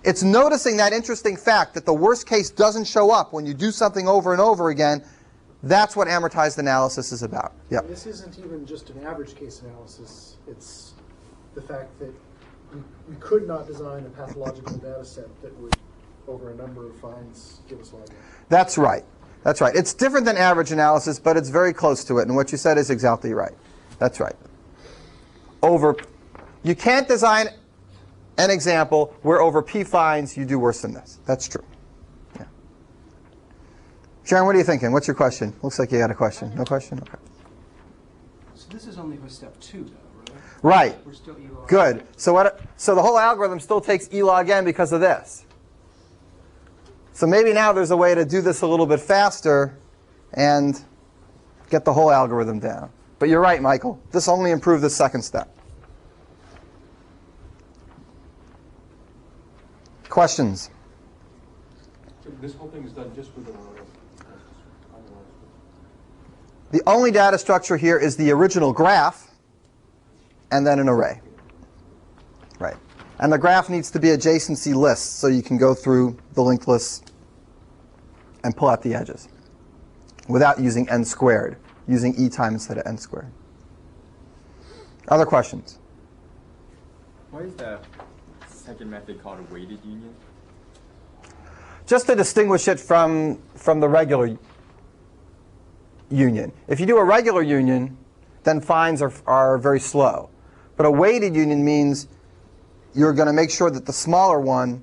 It's noticing that interesting fact that the worst case doesn't show up when you do something over and over again. That's what amortized analysis is about. Yep. This isn't even just an average case analysis. It's the fact that we could not design a pathological data set that would over a number of finds give us log n. That's right. That's right. It's different than average analysis, but it's very close to it. And what you said is exactly right. That's right. You can't design an example where over p finds you do worse than this. That's true. Yeah. Sharon, what are you thinking? What's your question? Looks like you got a question. No question? Okay. So this is only for step 2, though, right? Right. We're still ELOG. Good. So the whole algorithm still takes e log n because of this. So maybe now there's a way to do this a little bit faster and get the whole algorithm down. But you're right, Michael. This only improved the second step. Questions? So this whole thing is done just with an array. The only data structure here is the original graph and then an array. Right. And the graph needs to be adjacency lists so you can go through the linked lists and pull out the edges without using n squared, using e time instead of n squared. Other questions? Why is the second method called a weighted union? Just to distinguish it from the regular union. If you do a regular union, then finds are very slow. But a weighted union means you're going to make sure that the smaller one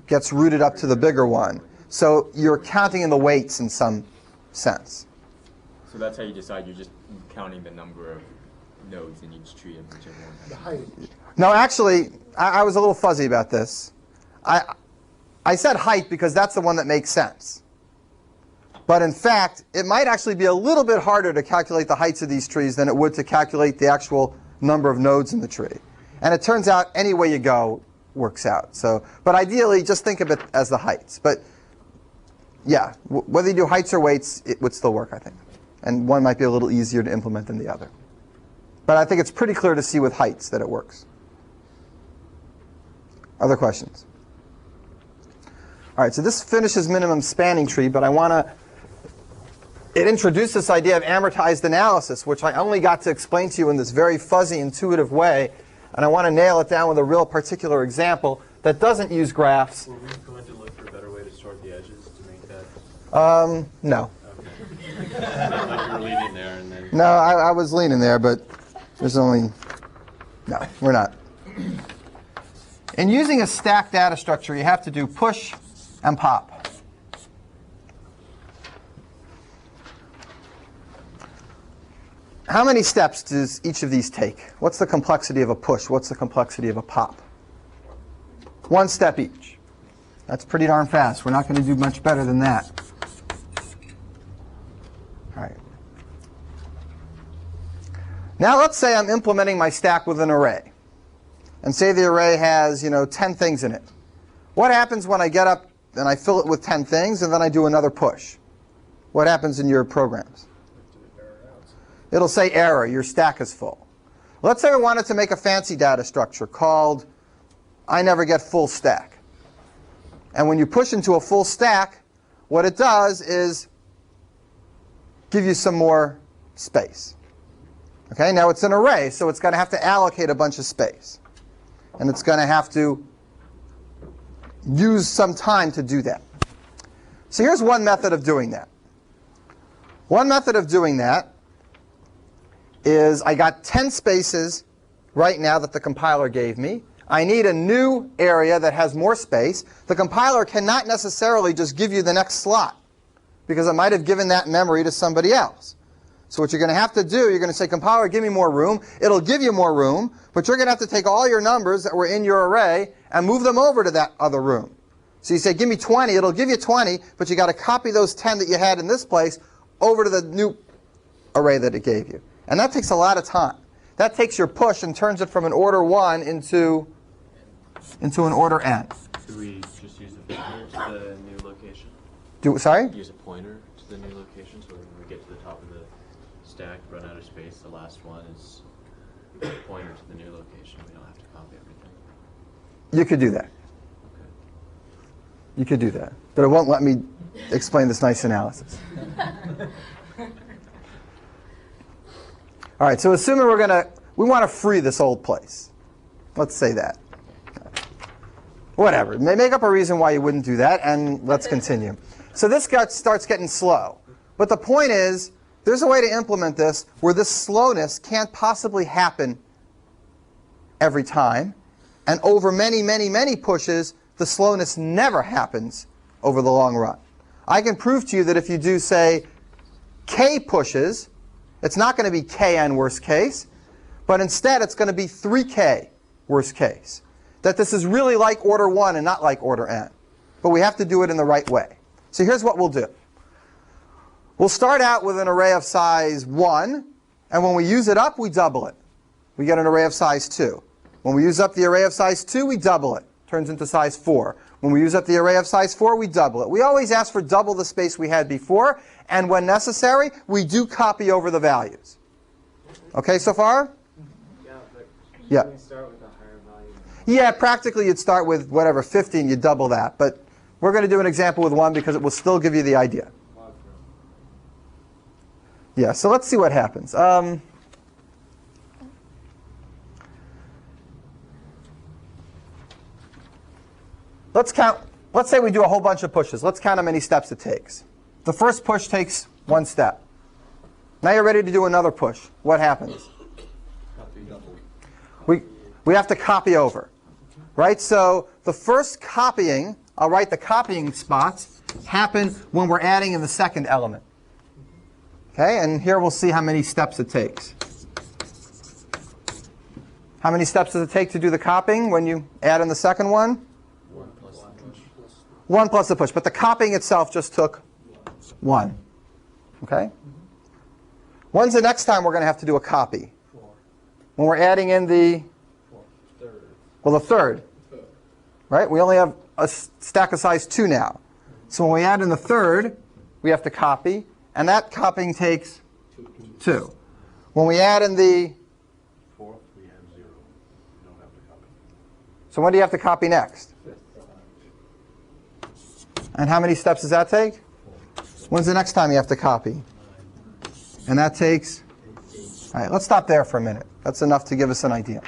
gets rooted up to the bigger one. So you're counting in the weights in some sense. So that's how you decide. You're just counting the number of nodes in each tree and whichever one has The height. No, actually, I was a little fuzzy about this. I said height because that's the one that makes sense. But in fact, it might actually be a little bit harder to calculate the heights of these trees than it would to calculate the actual number of nodes in the tree. And it turns out any way you go works out. But ideally, just think of it as the heights. But yeah, whether you do heights or weights, it would still work, I think. And one might be a little easier to implement than the other. But I think it's pretty clear to see with heights that it works. Other questions? All right, so this finishes minimum spanning tree, but it introduced this idea of amortized analysis, which I only got to explain to you in this very fuzzy, intuitive way. And I want to nail it down with a real particular example that doesn't use graphs. Were we going to look for a better way to sort the edges to make that? No. Okay. Like you were leaning there and then. No, I was leaning there, but there's only... No, we're not. In using a stacked data structure, you have to do push and pop. How many steps does each of these take? What's the complexity of a push? What's the complexity of a pop? 1 step each. That's pretty darn fast. We're not going to do much better than that. All right. Now let's say I'm implementing my stack with an array. And say the array has, 10 things in it. What happens when I get up and I fill it with 10 things and then I do another push? What happens in your programs? It'll say error, your stack is full. Let's say I wanted to make a fancy data structure called I never get full stack. And when you push into a full stack, what it does is give you some more space. Okay, now it's an array, so it's going to have to allocate a bunch of space. And it's going to have to use some time to do that. So here's one method of doing that. One method of doing that is I got 10 spaces right now that the compiler gave me. I need a new area that has more space. The compiler cannot necessarily just give you the next slot because it might have given that memory to somebody else. So what you're going to have to do, you're going to say, compiler, give me more room. It'll give you more room, but you're going to have to take all your numbers that were in your array and move them over to that other room. So you say, give me 20. It'll give you 20, but you got to copy those 10 that you had in this place over to the new array that it gave you. And that takes a lot of time. That takes your push and turns it from an order 1 into an order n. Do we just use a pointer to the new location? Sorry? Use a pointer to the new location so when we get to the top of the stack, run out of space, the last one is a pointer to the new location. We don't have to copy everything. You could do that. Okay. You could do that. But it won't let me explain this nice analysis. All right, so assuming we want to free this old place. Let's say that. Whatever. Make up a reason why you wouldn't do that, and let's continue. So this starts getting slow. But the point is, there's a way to implement this where this slowness can't possibly happen every time. And over many, many, many pushes, the slowness never happens over the long run. I can prove to you that if you do, say, k pushes, it's not going to be kn worst case, but instead it's going to be 3k worst case. That this is really like order 1 and not like order n. But we have to do it in the right way. So here's what we'll do. We'll start out with an array of size 1, and when we use it up, we double it. We get an array of size 2. When we use up the array of size 2, we double it. Turns into size 4. When we use up the array of size 4, we double it. We always ask for double the space we had before, and when necessary, we do copy over the values. Okay so far? Yeah, but Yeah. we start with a higher value. Yeah, practically you'd start with whatever, 50, and you double that. But we're going to do an example with 1 because it will still give you the idea. Yeah, so let's see what happens. Let's count. Let's say we do a whole bunch of pushes. Let's count how many steps it takes. The first push takes 1 step. Now you're ready to do another push. What happens? We have to copy over. Right? So the first copying, I'll write the copying spots, happen when we're adding in the second element. Okay, and here we'll see how many steps it takes. How many steps does it take to do the copying when you add in the second one? 1 plus the push. 1 plus the push. But the copying itself just took 1. Okay? When's the next time we're going to have to do a copy? When we're adding in the... Well, the third. Right? We only have a stack of size 2 now. So when we add in the third, we have to copy. And that copying takes 2. When we add in the Fourth, we have 0. We don't have to copy. So when do you have to copy next? And how many steps does that take? When's the next time you have to copy? And that takes... All right, let's stop there for a minute. That's enough to give us an idea.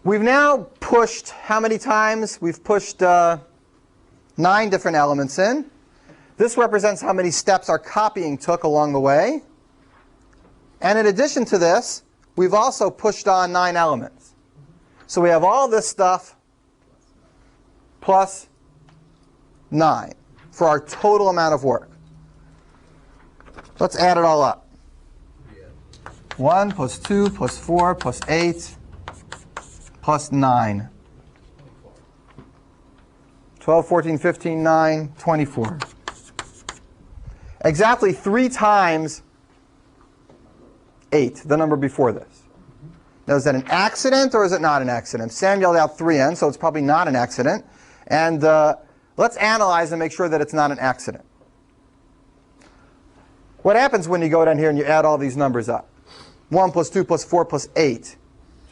We've now pushed how many times? We've pushed 9 different elements in. This represents how many steps our copying took along the way. And in addition to this, we've also pushed on 9 elements. So we have all this stuff plus 9 for our total amount of work. Let's add it all up. 1 plus 2 plus 4 plus 8 plus 9. 12, 14, 15, 9, 24. Exactly 3 times 8, the number before this. Now, is that an accident or is it not an accident? Sam yelled out 3n, so it's probably not an accident. And let's analyze and make sure that it's not an accident. What happens when you go down here and you add all these numbers up? 1 plus 2 plus 4 plus 8.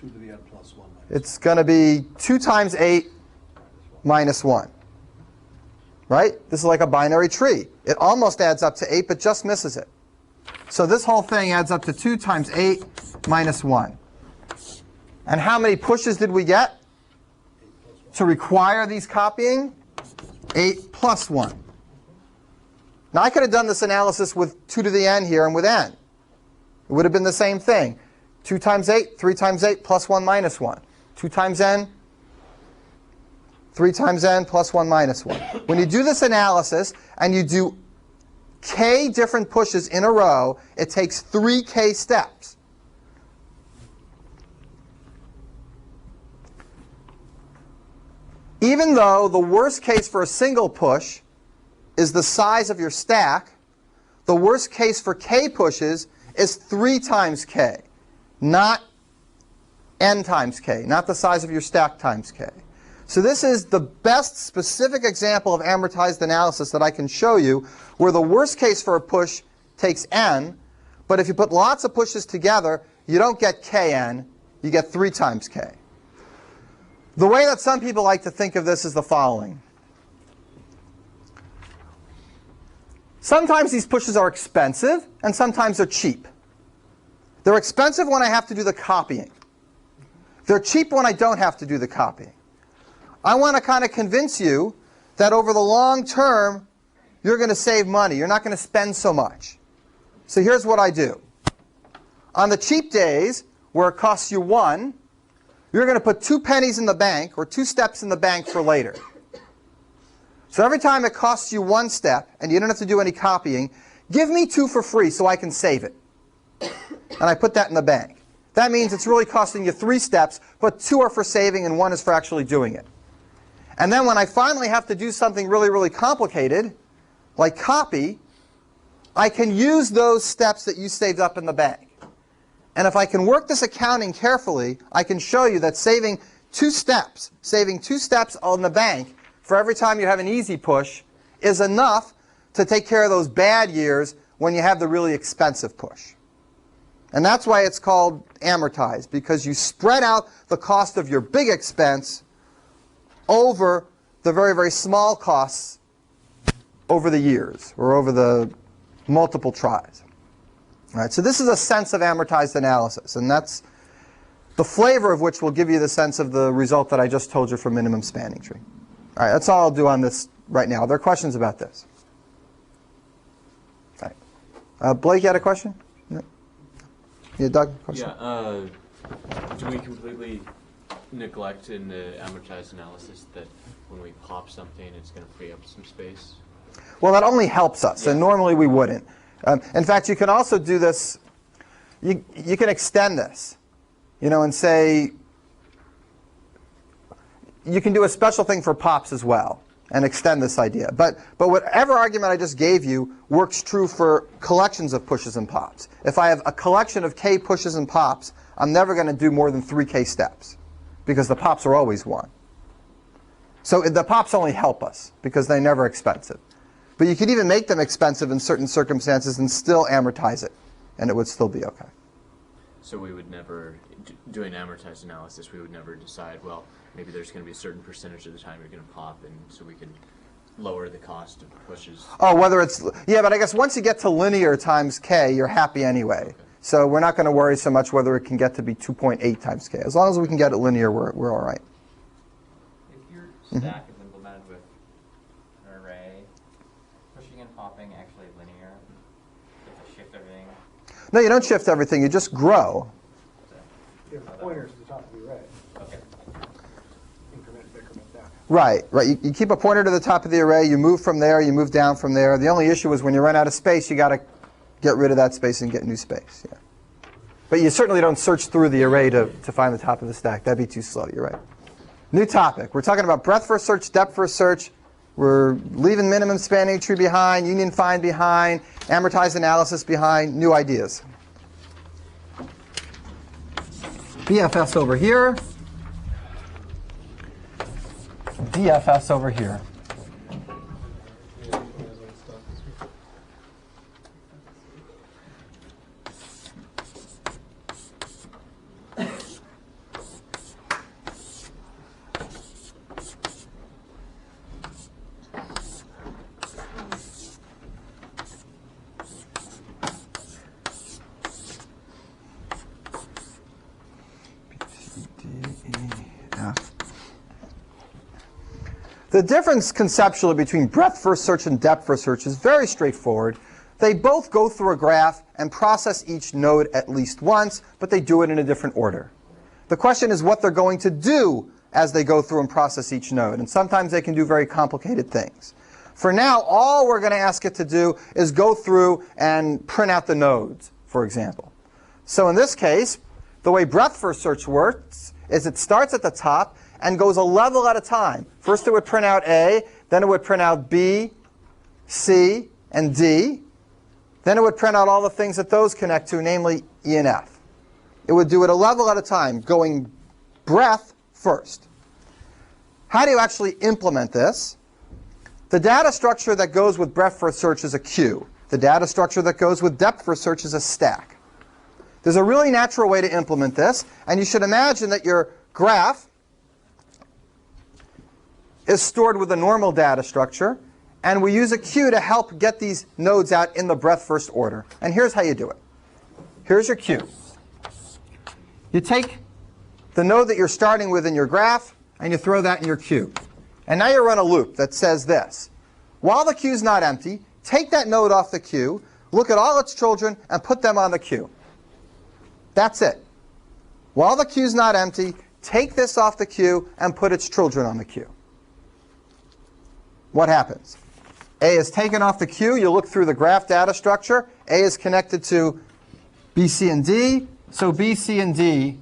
2 to the n plus 1 minus It's going to be 2 times 8 minus 1. Right? This is like a binary tree. It almost adds up to 8, but just misses it. So this whole thing adds up to 2 times 8 minus 1. And how many pushes did we get to require these copying? 8 plus 1. Now I could have done this analysis with 2 to the n here and with n. It would have been the same thing. 2 times 8, 3 times 8, plus 1 minus 1. 2 times n, 3 times n, plus 1 minus 1. When you do this analysis and you do k different pushes in a row, it takes 3k steps. Even though the worst case for a single push is the size of your stack, the worst case for k pushes is 3 times k, not n times k, not the size of your stack times k. So this is the best specific example of amortized analysis that I can show you, where the worst case for a push takes n, but if you put lots of pushes together, you don't get kn, you get 3 times k. The way that some people like to think of this is the following. Sometimes these pushes are expensive, and sometimes they're cheap. They're expensive when I have to do the copying. They're cheap when I don't have to do the copying. I want to kind of convince you that over the long term, you're going to save money. You're not going to spend so much. So here's what I do. On the cheap days, where it costs you 1, you're going to put 2 pennies in the bank, or 2 steps in the bank for later. So every time it costs you 1 step, and you don't have to do any copying, give me 2 for free so I can save it. And I put that in the bank. That means it's really costing you 3 steps, but 2 are for saving and 1 is for actually doing it. And then when I finally have to do something really, really complicated, like copy, I can use those steps that you saved up in the bank. And if I can work this accounting carefully, I can show you that saving 2 steps on the bank for every time you have an easy push is enough to take care of those bad years when you have the really expensive push. And that's why it's called amortized, because you spread out the cost of your big expense over the very, very small costs over the years, or over the multiple tries. All right, so this is a sense of amortized analysis, and that's the flavor of which will give you the sense of the result that I just told you for minimum spanning tree. All right, that's all I'll do on this right now. Are there questions about this? All right. Blake, you had a question? No? Yeah, Doug, question? Yeah, do we completely neglect in the amortized analysis that when we pop something, it's going to free up some space? Well, that only helps us, and normally we wouldn't. In fact, you can also do this, you can extend this, and say, you can do a special thing for pops as well, and extend this idea. But whatever argument I just gave you works true for collections of pushes and pops. If I have a collection of k pushes and pops, I'm never going to do more than 3k steps, because the pops are always 1. So the pops only help us, because they're never expensive. But you could even make them expensive in certain circumstances and still amortize it, and it would still be okay. So we would never, doing amortized analysis, we would never decide, well, maybe there's going to be a certain percentage of the time you're going to pop, and so we can lower the cost of pushes. Oh, whether it's, yeah, but I guess once you get to linear times k, you're happy anyway. Okay. So we're not going to worry so much whether it can get to be 2.8 times k. As long as we can get it linear, we're all right. If your stack is implemented with an array, pushing and popping actually linear, you have to shift everything. No, you don't shift everything. You just grow. You have pointers at the top of the array. Okay. Increment down. Right. You keep a pointer to the top of the array. You move from there. You move down from there. The only issue is when you run out of space, you got to get rid of that space and get new space. Yeah. But you certainly don't search through the array to find the top of the stack. That'd be too slow. You're right. New topic. We're talking about breadth first search, depth first search. We're leaving minimum spanning tree behind, union find behind, amortized analysis behind, new ideas. BFS over here. DFS over here. The difference conceptually between breadth first search and depth first search is very straightforward. They both go through a graph and process each node at least once, but they do it in a different order. The question is what they're going to do as they go through and process each node. And sometimes they can do very complicated things. For now, all we're going to ask it to do is go through and print out the nodes, for example. So in this case, the way breadth first search works is it starts at the top and goes a level at a time. First it would print out A, then it would print out B, C, and D. Then it would print out all the things that those connect to, namely E and F. It would do it a level at a time, going breadth first. How do you actually implement this? The data structure that goes with breadth first search is a queue. The data structure that goes with depth first search is a stack. There's a really natural way to implement this, and you should imagine that your graph is stored with a normal data structure, and we use a queue to help get these nodes out in the breadth first order. And here's how you do it. Here's your queue. You take the node that you're starting with in your graph, and you throw that in your queue. And now you run a loop that says this. While the queue's not empty, take that node off the queue, look at all its children, and put them on the queue. That's it. While the queue's not empty, take this off the queue and put its children on the queue. What happens? A is taken off the queue. You look through the graph data structure. A is connected to B, C, and D. So B, C, and D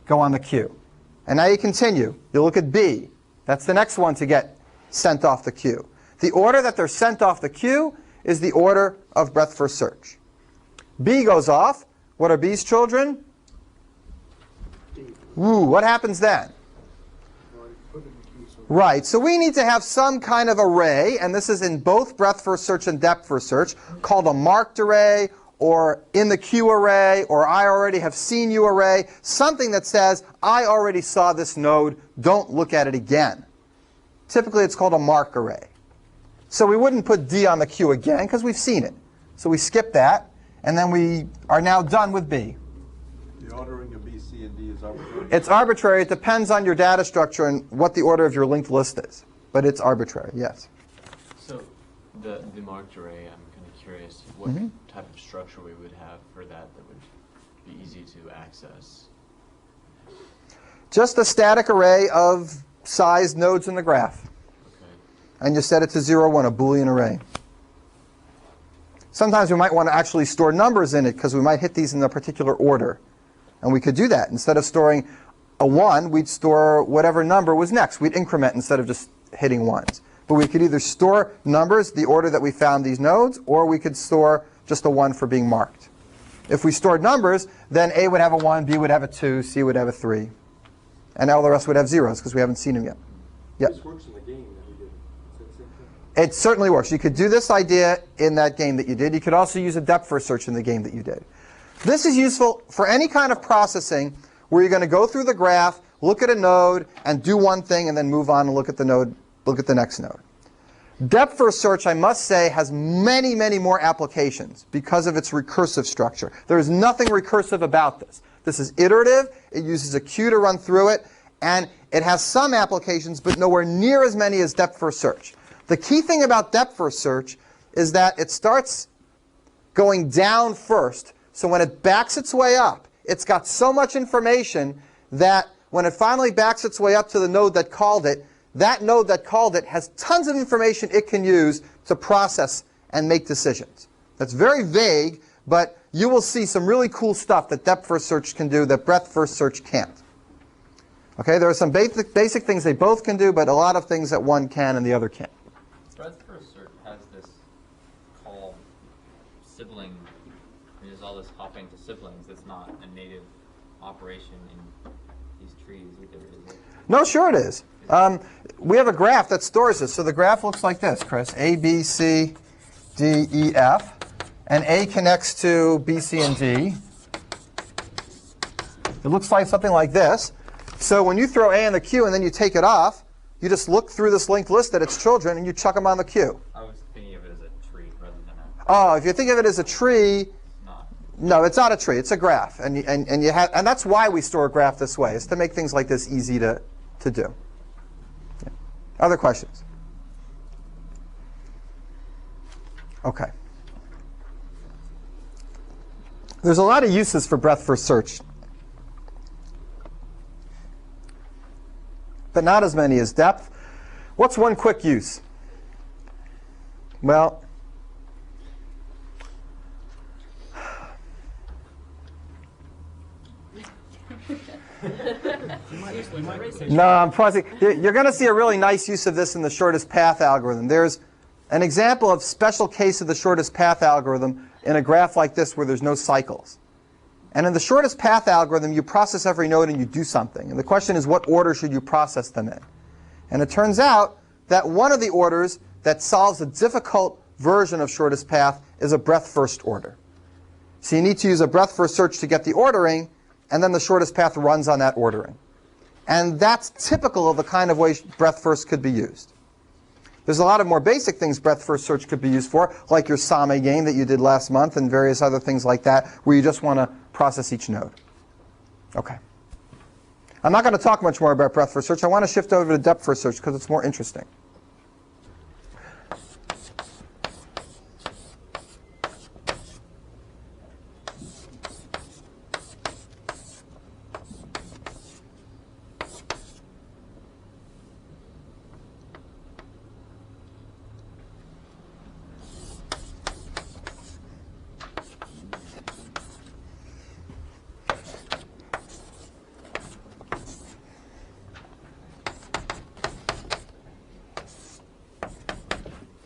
go on the queue. And now you continue. You look at B. That's the next one to get sent off the queue. The order that they're sent off the queue is the order of breadth first search. B goes off. What are B's children? Ooh, what happens then? Right, so we need to have some kind of array, and this is in both breadth first search and depth first search, called a marked array, or in the queue array, or I already have seen you array, something that says, I already saw this node, don't look at it again. Typically it's called a mark array. So we wouldn't put D on the queue again, because we've seen it. So we skip that, and then we are now done with B. The ordering of B, C, and D is arbitrary. It's arbitrary. It depends on your data structure and what the order of your linked list is. But it's arbitrary, yes. So the marked array, I'm kind of curious what type of structure we would have for that would be easy to access. Just a static array of sized nodes in the graph. Okay. And you set it to 0, 1, a Boolean array. Sometimes we might want to actually store numbers in it because we might hit these in a particular order. And we could do that. Instead of storing a 1, we'd store whatever number was next. We'd increment instead of just hitting ones. But we could either store numbers, the order that we found these nodes, or we could store just a 1 for being marked. If we stored numbers, then A would have a 1, B would have a 2, C would have a 3. And all the rest would have zeros because we haven't seen them yet. Yep. This works in the game that we did. Is that the same thing? It certainly works. You could do this idea in that game that you did. You could also use a depth first search in the game that you did. This is useful for any kind of processing where you're going to go through the graph, look at a node, and do one thing, and then move on and look at the node, look at the next node. Depth first search, I must say, has many, many more applications because of its recursive structure. There is nothing recursive about this. This is iterative. It uses a queue to run through it, and it has some applications, but nowhere near as many as depth first search. The key thing about depth first search is that it starts going down first. So when it backs its way up, it's got so much information that when it finally backs its way up to the node that called it, that node that called it has tons of information it can use to process and make decisions. That's very vague, but you will see some really cool stuff that depth first search can do that breadth first search can't. Okay, there are some basic things they both can do, but a lot of things that one can and the other can't. Breadth first search has this call sibling. There's all this hopping to siblings. It's not a native operation in these trees either, is it? No, sure it is. We have a graph that stores this. So the graph looks like this, Chris. A, B, C, D, E, F. And A connects to B, C, and D. It looks like something like this. So when you throw A in the queue and then you take it off, you just look through this linked list at its children and you chuck them on the queue. I was thinking of it as a tree rather than a... Oh, if you think of it as a tree, It's not. no, it's not a tree. It's a graph. And that's why we store a graph this way, is to make things like this easy to do. Yeah. Other questions? Okay. There's a lot of uses for breadth first search, but not as many as depth. What's one quick use? Well, no, I'm pausing. You're going to see a really nice use of this in the shortest path algorithm. There's an example of special case of the shortest path algorithm in a graph like this where there's no cycles. And in the shortest path algorithm, you process every node and you do something. And the question is, what order should you process them in? And it turns out that one of the orders that solves a difficult version of shortest path is a breadth first order. So you need to use a breadth first search to get the ordering, and then the shortest path runs on that ordering. And that's typical of the kind of way breadth first could be used. There's a lot of more basic things breadth first search could be used for, like your Same game that you did last month and various other things like that, where you just want to process each node. Okay. I'm not going to talk much more about breadth first search. I want to shift over to depth first search because it's more interesting.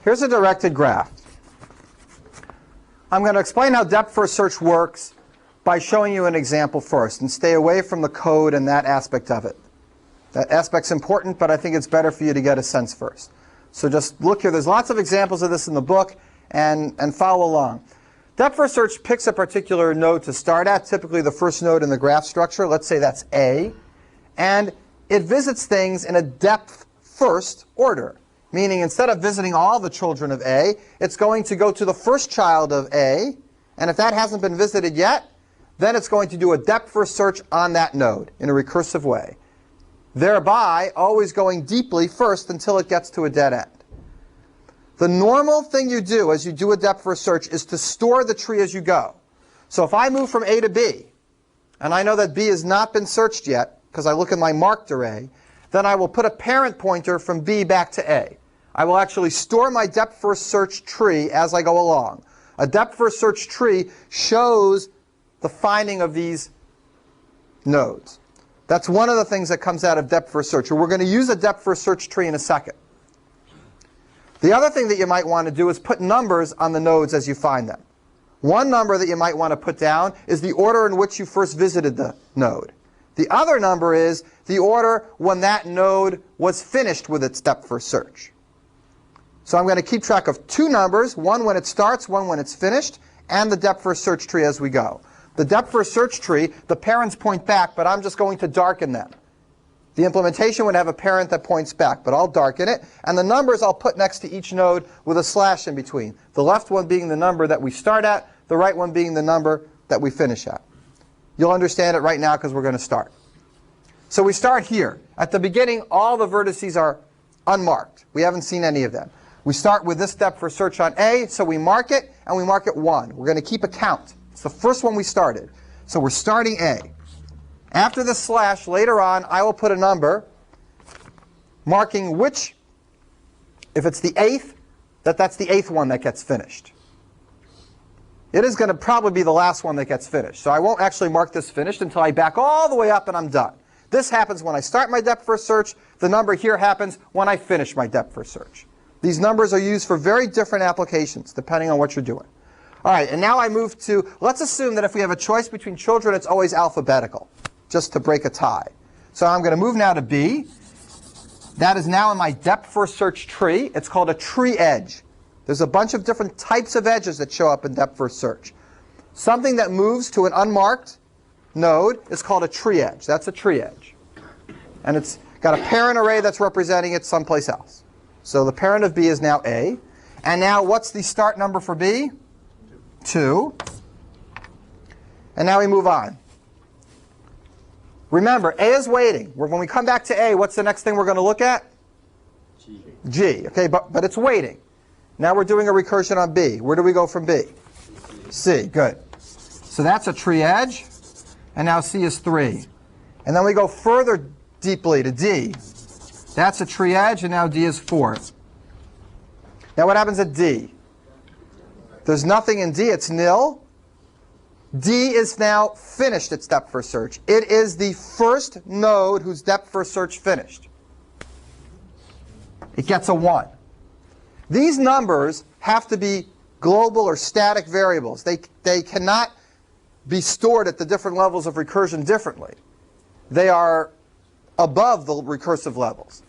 Here's a directed graph. I'm going to explain how depth first search works by showing you an example first, and stay away from the code and that aspect of it. That aspect's important, but I think it's better for you to get a sense first. So just look here. There's lots of examples of this in the book, and follow along. Depth first search picks a particular node to start at, typically the first node in the graph structure. Let's say that's A. And it visits things in a depth first order. Meaning instead of visiting all the children of A, it's going to go to the first child of A, and if that hasn't been visited yet, then it's going to do a depth first search on that node in a recursive way, thereby always going deeply first until it gets to a dead end. The normal thing you do as you do a depth first search is to store the tree as you go. So if I move from A to B, and I know that B has not been searched yet because I look in my marked array, then I will put a parent pointer from B back to A. I will actually store my depth first search tree as I go along. A depth first search tree shows the finding of these nodes. That's one of the things that comes out of depth first search. We're going to use a depth first search tree in a second. The other thing that you might want to do is put numbers on the nodes as you find them. One number that you might want to put down is the order in which you first visited the node. The other number is the order when that node was finished with its depth first search. So I'm going to keep track of two numbers, one when it starts, one when it's finished, and the depth first search tree as we go. The depth first search tree, the parents point back, but I'm just going to darken them. The implementation would have a parent that points back, but I'll darken it. And the numbers I'll put next to each node with a slash in between. The left one being the number that we start at, the right one being the number that we finish at. You'll understand it right now because we're going to start. So we start here. At the beginning, all the vertices are unmarked. We haven't seen any of them. We start with this depth first search on A, so we mark it, and we mark it 1. We're going to keep a count. It's the first one we started. So we're starting A. After the slash, later on, I will put a number marking which, if it's the 8th, that's the 8th one that gets finished. It is going to probably be the last one that gets finished. So I won't actually mark this finished until I back all the way up and I'm done. This happens when I start my depth first search. The number here happens when I finish my depth first search. These numbers are used for very different applications depending on what you're doing. All right, and now I move to, let's assume that if we have a choice between children, it's always alphabetical, just to break a tie. So I'm going to move now to B. That is now in my depth first search tree. It's called a tree edge. There's a bunch of different types of edges that show up in depth first search. Something that moves to an unmarked node is called a tree edge. That's a tree edge. And it's got a parent array that's representing it someplace else. So the parent of B is now A. And now what's the start number for B? 2. And now we move on. Remember, A is waiting. When we come back to A, what's the next thing we're going to look at? G. G. Okay, but it's waiting. Now we're doing a recursion on B. Where do we go from B? C. Good. So that's a tree edge. And now C is 3. And then we go further deeply to D. That's a tree edge, and now D is 4. Now what happens at D? There's nothing in D. It's nil. D is now finished its depth first search. It is the first node whose depth first search finished. It gets a 1. These numbers have to be global or static variables. They cannot be stored at the different levels of recursion differently. They are above the recursive levels.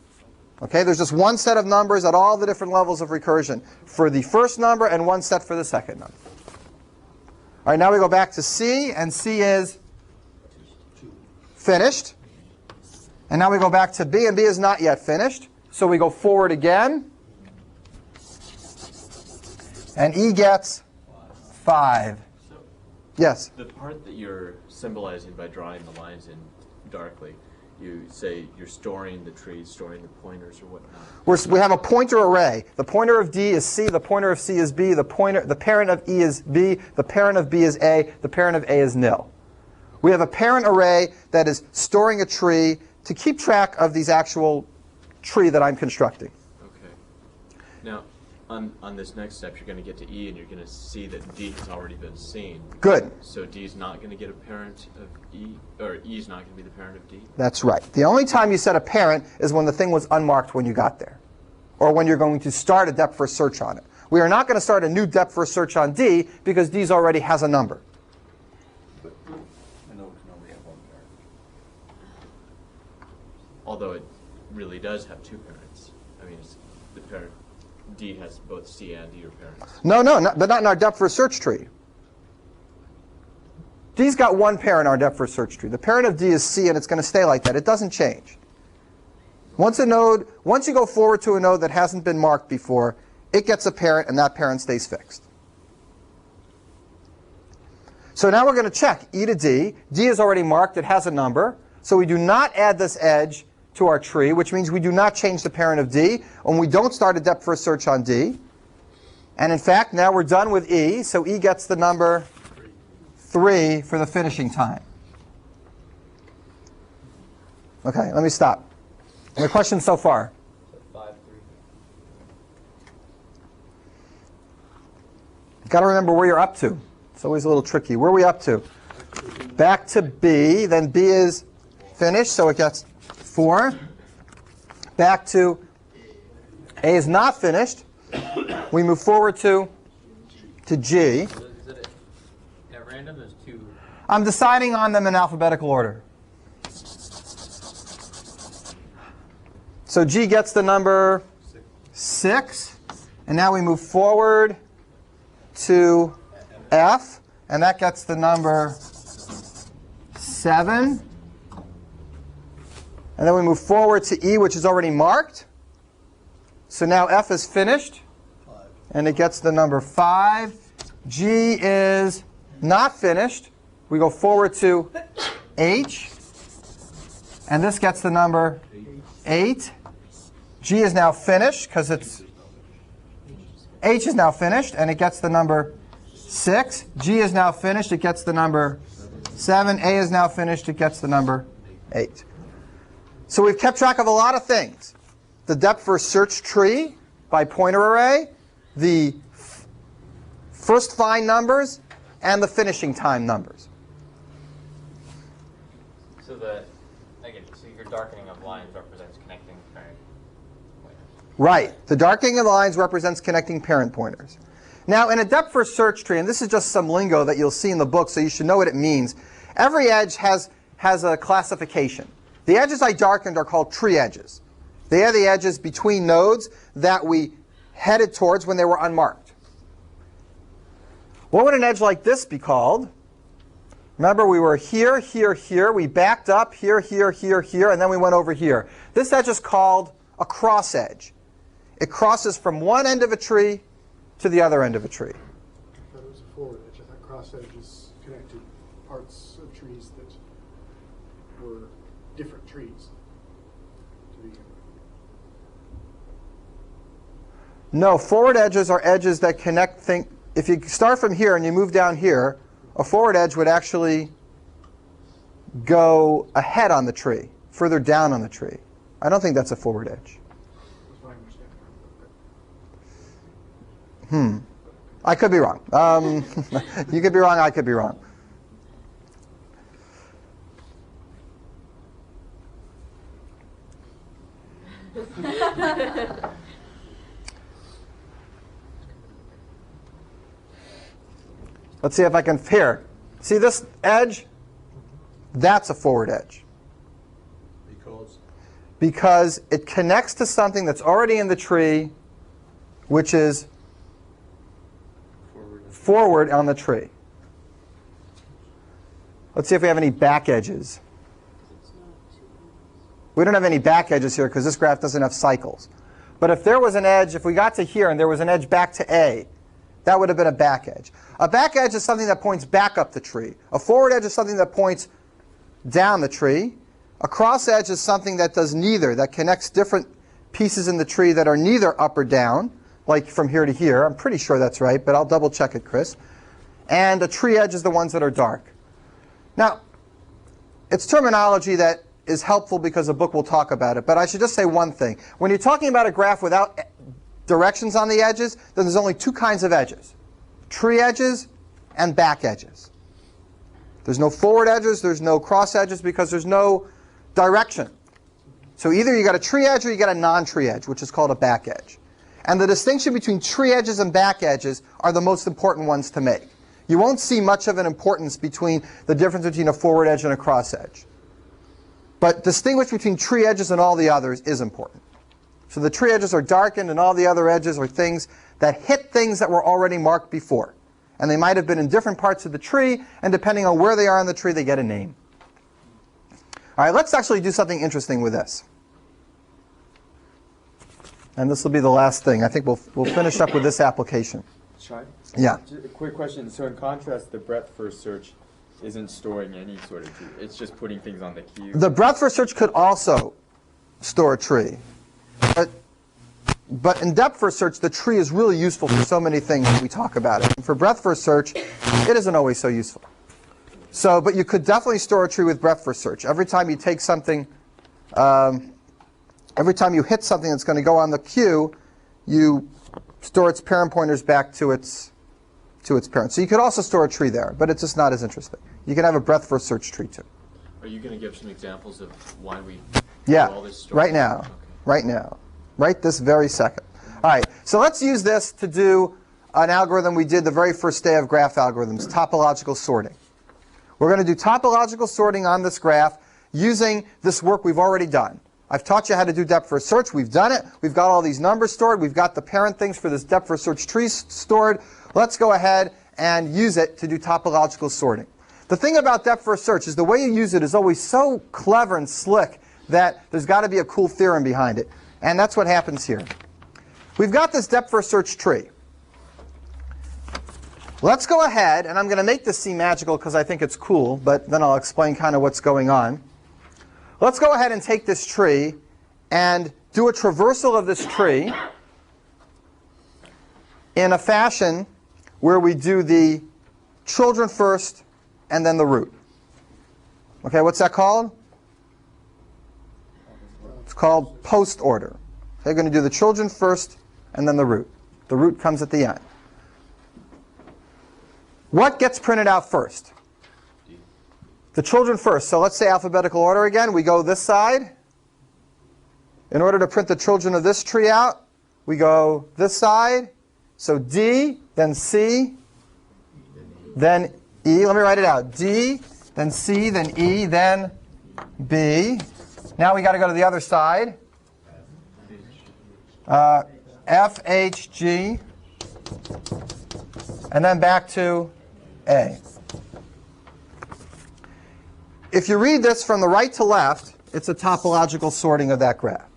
Okay, there's just one set of numbers at all the different levels of recursion for the first number and one set for the second number. All right, now we go back to C, and C is finished. And now we go back to B, and B is not yet finished. So we go forward again. And E gets 5. Yes? The part that you're symbolizing by drawing the lines in darkly, you say you're storing the trees, storing the pointers or whatnot. We have a pointer array. The pointer of D is C, the pointer of C is B, the parent of E is B, the parent of B is A, the parent of A is nil. We have a parent array that is storing a tree to keep track of these actual tree that I'm constructing. Okay. Now, on this next step, you're going to get to E, and you're going to see that D has already been seen. Good. So D is not going to get a parent of E, or E is not going to be the parent of D? That's right. The only time you set a parent is when the thing was unmarked when you got there, or when you're going to start a depth first search on it. We are not going to start a new depth first search on D because D already has a number. But a node can only have one parent. Although it really does have two parents. I mean, it's the parent, D has both C and D are parents. No, but not in our depth first search tree. D's got one parent in our depth first search tree. The parent of D is C, and it's going to stay like that. It doesn't change. Once you go forward to a node that hasn't been marked before, it gets a parent, and that parent stays fixed. So now we're going to check E to D. D is already marked. It has a number. So we do not add this edge to our tree, which means we do not change the parent of D, and we don't start a depth first search on D. And in fact, now we're done with E, so E gets the number 3 for the finishing time. Okay, let me stop. Any questions so far? 5, 3. You've got to remember where you're up to. It's always a little tricky. Where are we up to? Back to B. Then B is finished, so it gets 4. Back to A is not finished. We move forward to G. So is it at random? There's 2. I'm deciding on them in alphabetical order. So G gets the number 6. And now we move forward to F. And that gets the number 7. And then we move forward to E, which is already marked. So now F is finished. And it gets the number 5. G is not finished. We go forward to H. And this gets the number 8. G is now finished because it's H is now finished, and it gets the number 6. G is now finished. It gets the number 7. A is now finished. It gets the number 8. So we've kept track of a lot of things. The depth first search tree by pointer array, the first find numbers, and the finishing time numbers. So so your darkening of lines represents connecting parent pointers. Right. The darkening of the lines represents connecting parent pointers. Now, in a depth first search tree, and this is just some lingo that you'll see in the book, so you should know what it means, every edge has a classification. The edges I darkened are called tree edges. They are the edges between nodes that we headed towards when they were unmarked. What would an edge like this be called? Remember, we were here, here, here. We backed up here, here, here, here, and then we went over here. This edge is called a cross edge. It crosses from one end of a tree to the other end of a tree. I thought it was a forward edge. I thought cross edges connected parts of trees that were different trees to begin with. No, forward edges are edges that connect things. If you start from here and you move down here, a forward edge would actually go ahead on the tree, further down on the tree. I don't think that's a forward edge. That's my understanding. I could be wrong. You could be wrong, I could be wrong. Let's see if I can, here. See this edge? That's a forward edge. Because it connects to something that's already in the tree, which is forward on the tree. Let's see if we have any back edges. We don't have any back edges here because this graph doesn't have cycles. But if there was an edge, if we got to here and there was an edge back to A, that would have been a back edge. A back edge is something that points back up the tree. A forward edge is something that points down the tree. A cross edge is something that does neither, that connects different pieces in the tree that are neither up or down, like from here to here. I'm pretty sure that's right, but I'll double check it, Chris. And a tree edge is the ones that are dark. Now, it's terminology that is helpful because a book will talk about it, but I should just say one thing. When you're talking about a graph without directions on the edges, then there's only two kinds of edges: tree edges and back edges. There's no forward edges, there's no cross edges, because there's no direction. So either you got a tree edge or you got a non-tree edge, which is called a back edge. And the distinction between tree edges and back edges are the most important ones to make. You won't see much of an importance between the difference between a forward edge and a cross edge. But distinguish between tree edges and all the others is important. So the tree edges are darkened, and all the other edges are things that hit things that were already marked before. And they might have been in different parts of the tree, and depending on where they are in the tree, they get a name. All right, let's actually do something interesting with this. And this will be the last thing. I think we'll finish up with this application. Sean? Yeah. Just a quick question. So in contrast, the breadth first search isn't storing any sort of tree. It's just putting things on the queue. The breadth first search could also store a tree. But in depth first search, the tree is really useful for so many things when we talk about it. And for breadth first search, it isn't always so useful. So, but you could definitely store a tree with breadth first search. Every time you take something, every time you hit something that's going to go on the queue, you store its parent pointers back to its parent. So you could also store a tree there, but it's just not as interesting. You can have a breadth first search tree too. Are you going to give some examples of why we Yeah, do all this storage? right now. Okay. Right now. Right this very second. All right, so let's use this to do an algorithm we did the very first day of graph algorithms, topological sorting. We're going to do topological sorting on this graph using this work we've already done. I've taught you how to do depth first search. We've done it. We've got all these numbers stored. We've got the parent things for this depth first search tree stored. Let's go ahead and use it to do topological sorting. The thing about depth first search is the way you use it is always so clever and slick that there's got to be a cool theorem behind it. And that's what happens here. We've got this depth first search tree. Let's go ahead, and I'm going to make this seem magical because I think it's cool, but then I'll explain kind of what's going on. Let's go ahead and take this tree and do a traversal of this tree in a fashion where we do the children first and then the root. Okay, what's that called? It's called post order. They're going to do the children first and then the root. The root comes at the end. What gets printed out first? The children first. So let's say alphabetical order again. We go this side. In order to print the children of this tree out, we go this side. So D, then C, then E. Let me write it out. D, then C, then E, then B. Now we got to go to the other side. F, H, G, and then back to A. If you read this from the right to left, it's a topological sorting of that graph.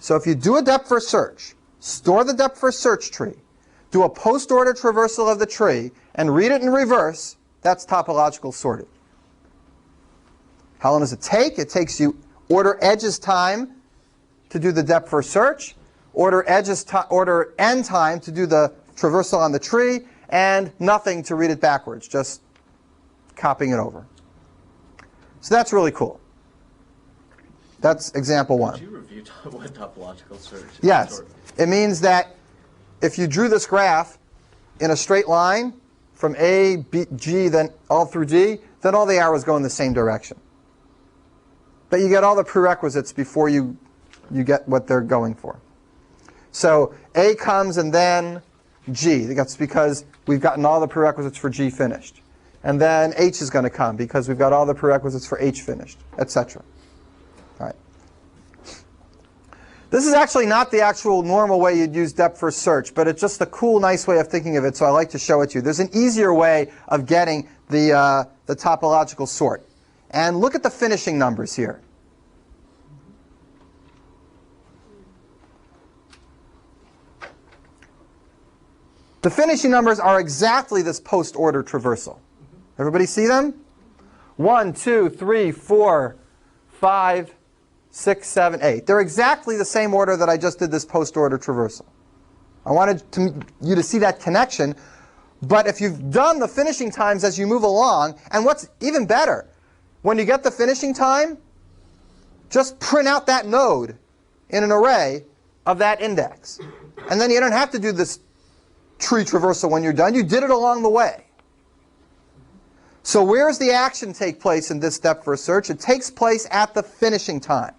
So if you do a depth first search, store the depth first search tree, do a post-order traversal of the tree, and read it in reverse, that's topological sorting. How long does it take? It takes you order edges time to do the depth first search, order n time to do the traversal on the tree, and nothing to read it backwards, just copying it over. So that's really cool. That's example one. Could you review what topological search is? Yes. It means that if you drew this graph in a straight line from A, B, G, then all through D, then all the arrows go in the same direction. But you get all the prerequisites before you get what they're going for. So A comes and then G. That's because we've gotten all the prerequisites for G finished. And then H is going to come because we've got all the prerequisites for H finished, etc. All right. This is actually not the actual normal way you'd use depth first search, but it's just a cool, nice way of thinking of it, so I like to show it to you. There's an easier way of getting the topological sort. And look at the finishing numbers here. The finishing numbers are exactly this post-order traversal. Everybody see them? 1, 2, 3, 4, 5, 6, 7, 8. They're exactly the same order that I just did this post-order traversal. I wanted you to see that connection. But if you've done the finishing times as you move along, and what's even better, when you get the finishing time, just print out that node in an array of that index. And then you don't have to do this tree traversal when you're done. You did it along the way. So where does the action take place in this depth first search? It takes place at the finishing time.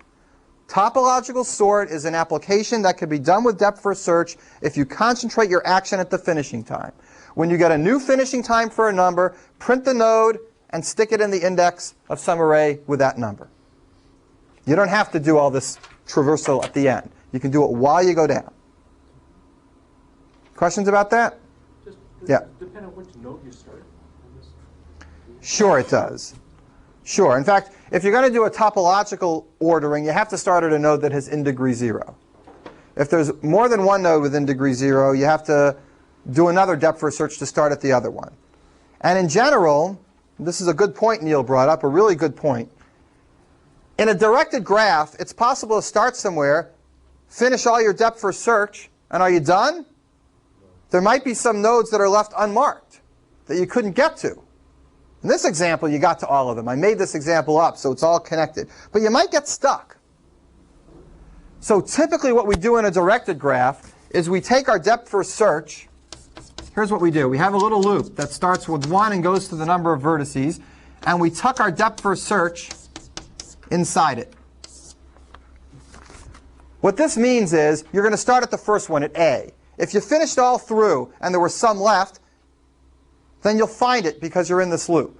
Topological sort is an application that can be done with depth first search if you concentrate your action at the finishing time. When you get a new finishing time for a number, print the node and stick it in the index of some array with that number. You don't have to do all this traversal at the end. You can do it while you go down. Questions about that? Just Yeah. depend on which node you start. Sure it does. Sure. In fact, if you're going to do a topological ordering, you have to start at a node that has in degree 0. If there's more than one node within degree 0, you have to do another depth first search to start at the other one. And in general, this is a good point Neil brought up, a really good point. In a directed graph, it's possible to start somewhere, finish all your depth first search, and are you done? There might be some nodes that are left unmarked that you couldn't get to. In this example, you got to all of them. I made this example up, so it's all connected. But you might get stuck. So typically what we do in a directed graph is we take our depth first search. Here's what we do. We have a little loop that starts with 1 and goes to the number of vertices. And we tuck our depth first search inside it. What this means is you're going to start at the first one, at A. If you finished all through and there were some left, then you'll find it because you're in this loop.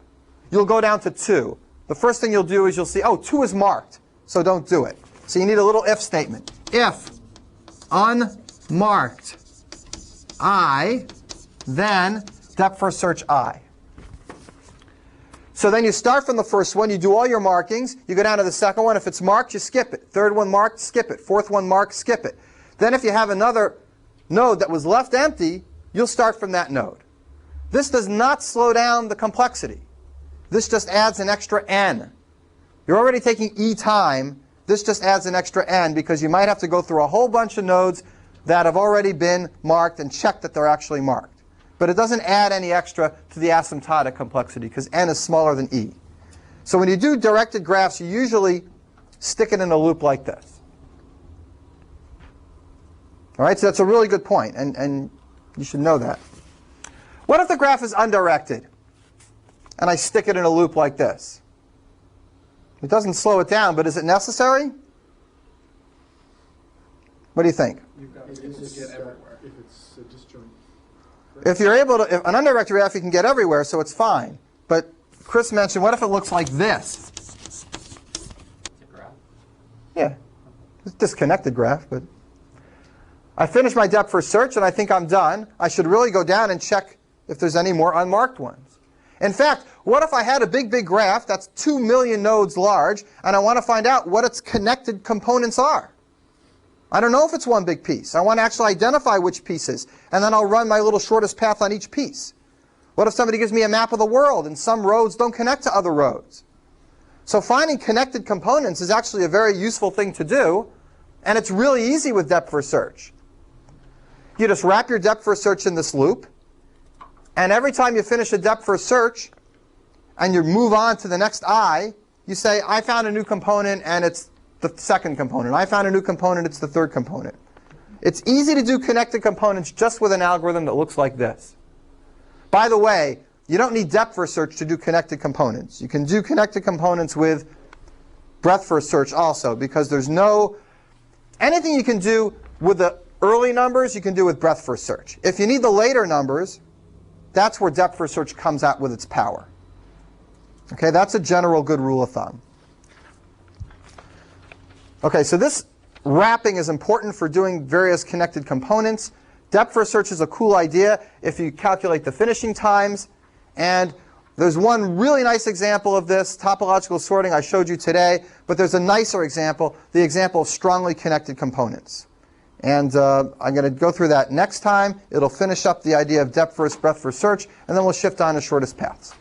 You'll go down to 2. The first thing you'll do is you'll see, oh, 2 is marked, so don't do it. So you need a little if statement. If unmarked I, then depth first search I. So then you start from the first one, you do all your markings, you go down to the second one. If it's marked, you skip it. Third one marked, skip it. Fourth one marked, skip it. Then if you have another node that was left empty, you'll start from that node. This does not slow down the complexity. This just adds an extra n. You're already taking e time. This just adds an extra n because you might have to go through a whole bunch of nodes that have already been marked and check that they're actually marked. But it doesn't add any extra to the asymptotic complexity because n is smaller than e. So when you do directed graphs, you usually stick it in a loop like this. All right, so that's a really good point, and you should know that. What if the graph is undirected, and I stick it in a loop like this? It doesn't slow it down, but is it necessary? What do you think? You've got to get everywhere. If it's a disjoint. If you're able to, if an undirected graph, you can get everywhere, so it's fine. But Chris mentioned, what if it looks like this? It's a graph. Yeah, it's a disconnected graph, but I finished my depth first search, and I think I'm done. I should really go down and check if there's any more unmarked ones. In fact, what if I had a big, big graph that's 2 million nodes large, and I want to find out what its connected components are? I don't know if it's one big piece. I want to actually identify which pieces, and then I'll run my little shortest path on each piece. What if somebody gives me a map of the world, and some roads don't connect to other roads? So finding connected components is actually a very useful thing to do, and it's really easy with depth first search. You just wrap your depth first search in this loop, and every time you finish a depth first search and you move on to the next I, you say, I found a new component and it's the second component. I found a new component, it's the third component. It's easy to do connected components just with an algorithm that looks like this. By the way, you don't need depth first search to do connected components. You can do connected components with breadth first search also, because there's anything you can do with the early numbers, you can do with breadth first search. If you need the later numbers, that's where depth first search comes out with its power. Okay, that's a general good rule of thumb. Okay, so this wrapping is important for doing various connected components. Depth first search is a cool idea if you calculate the finishing times. And there's one really nice example of this, topological sorting, I showed you today. But there's a nicer example, the example of strongly connected components. And I'm going to go through that next time. It'll finish up the idea of depth first, breadth first search, and then we'll shift on to shortest paths.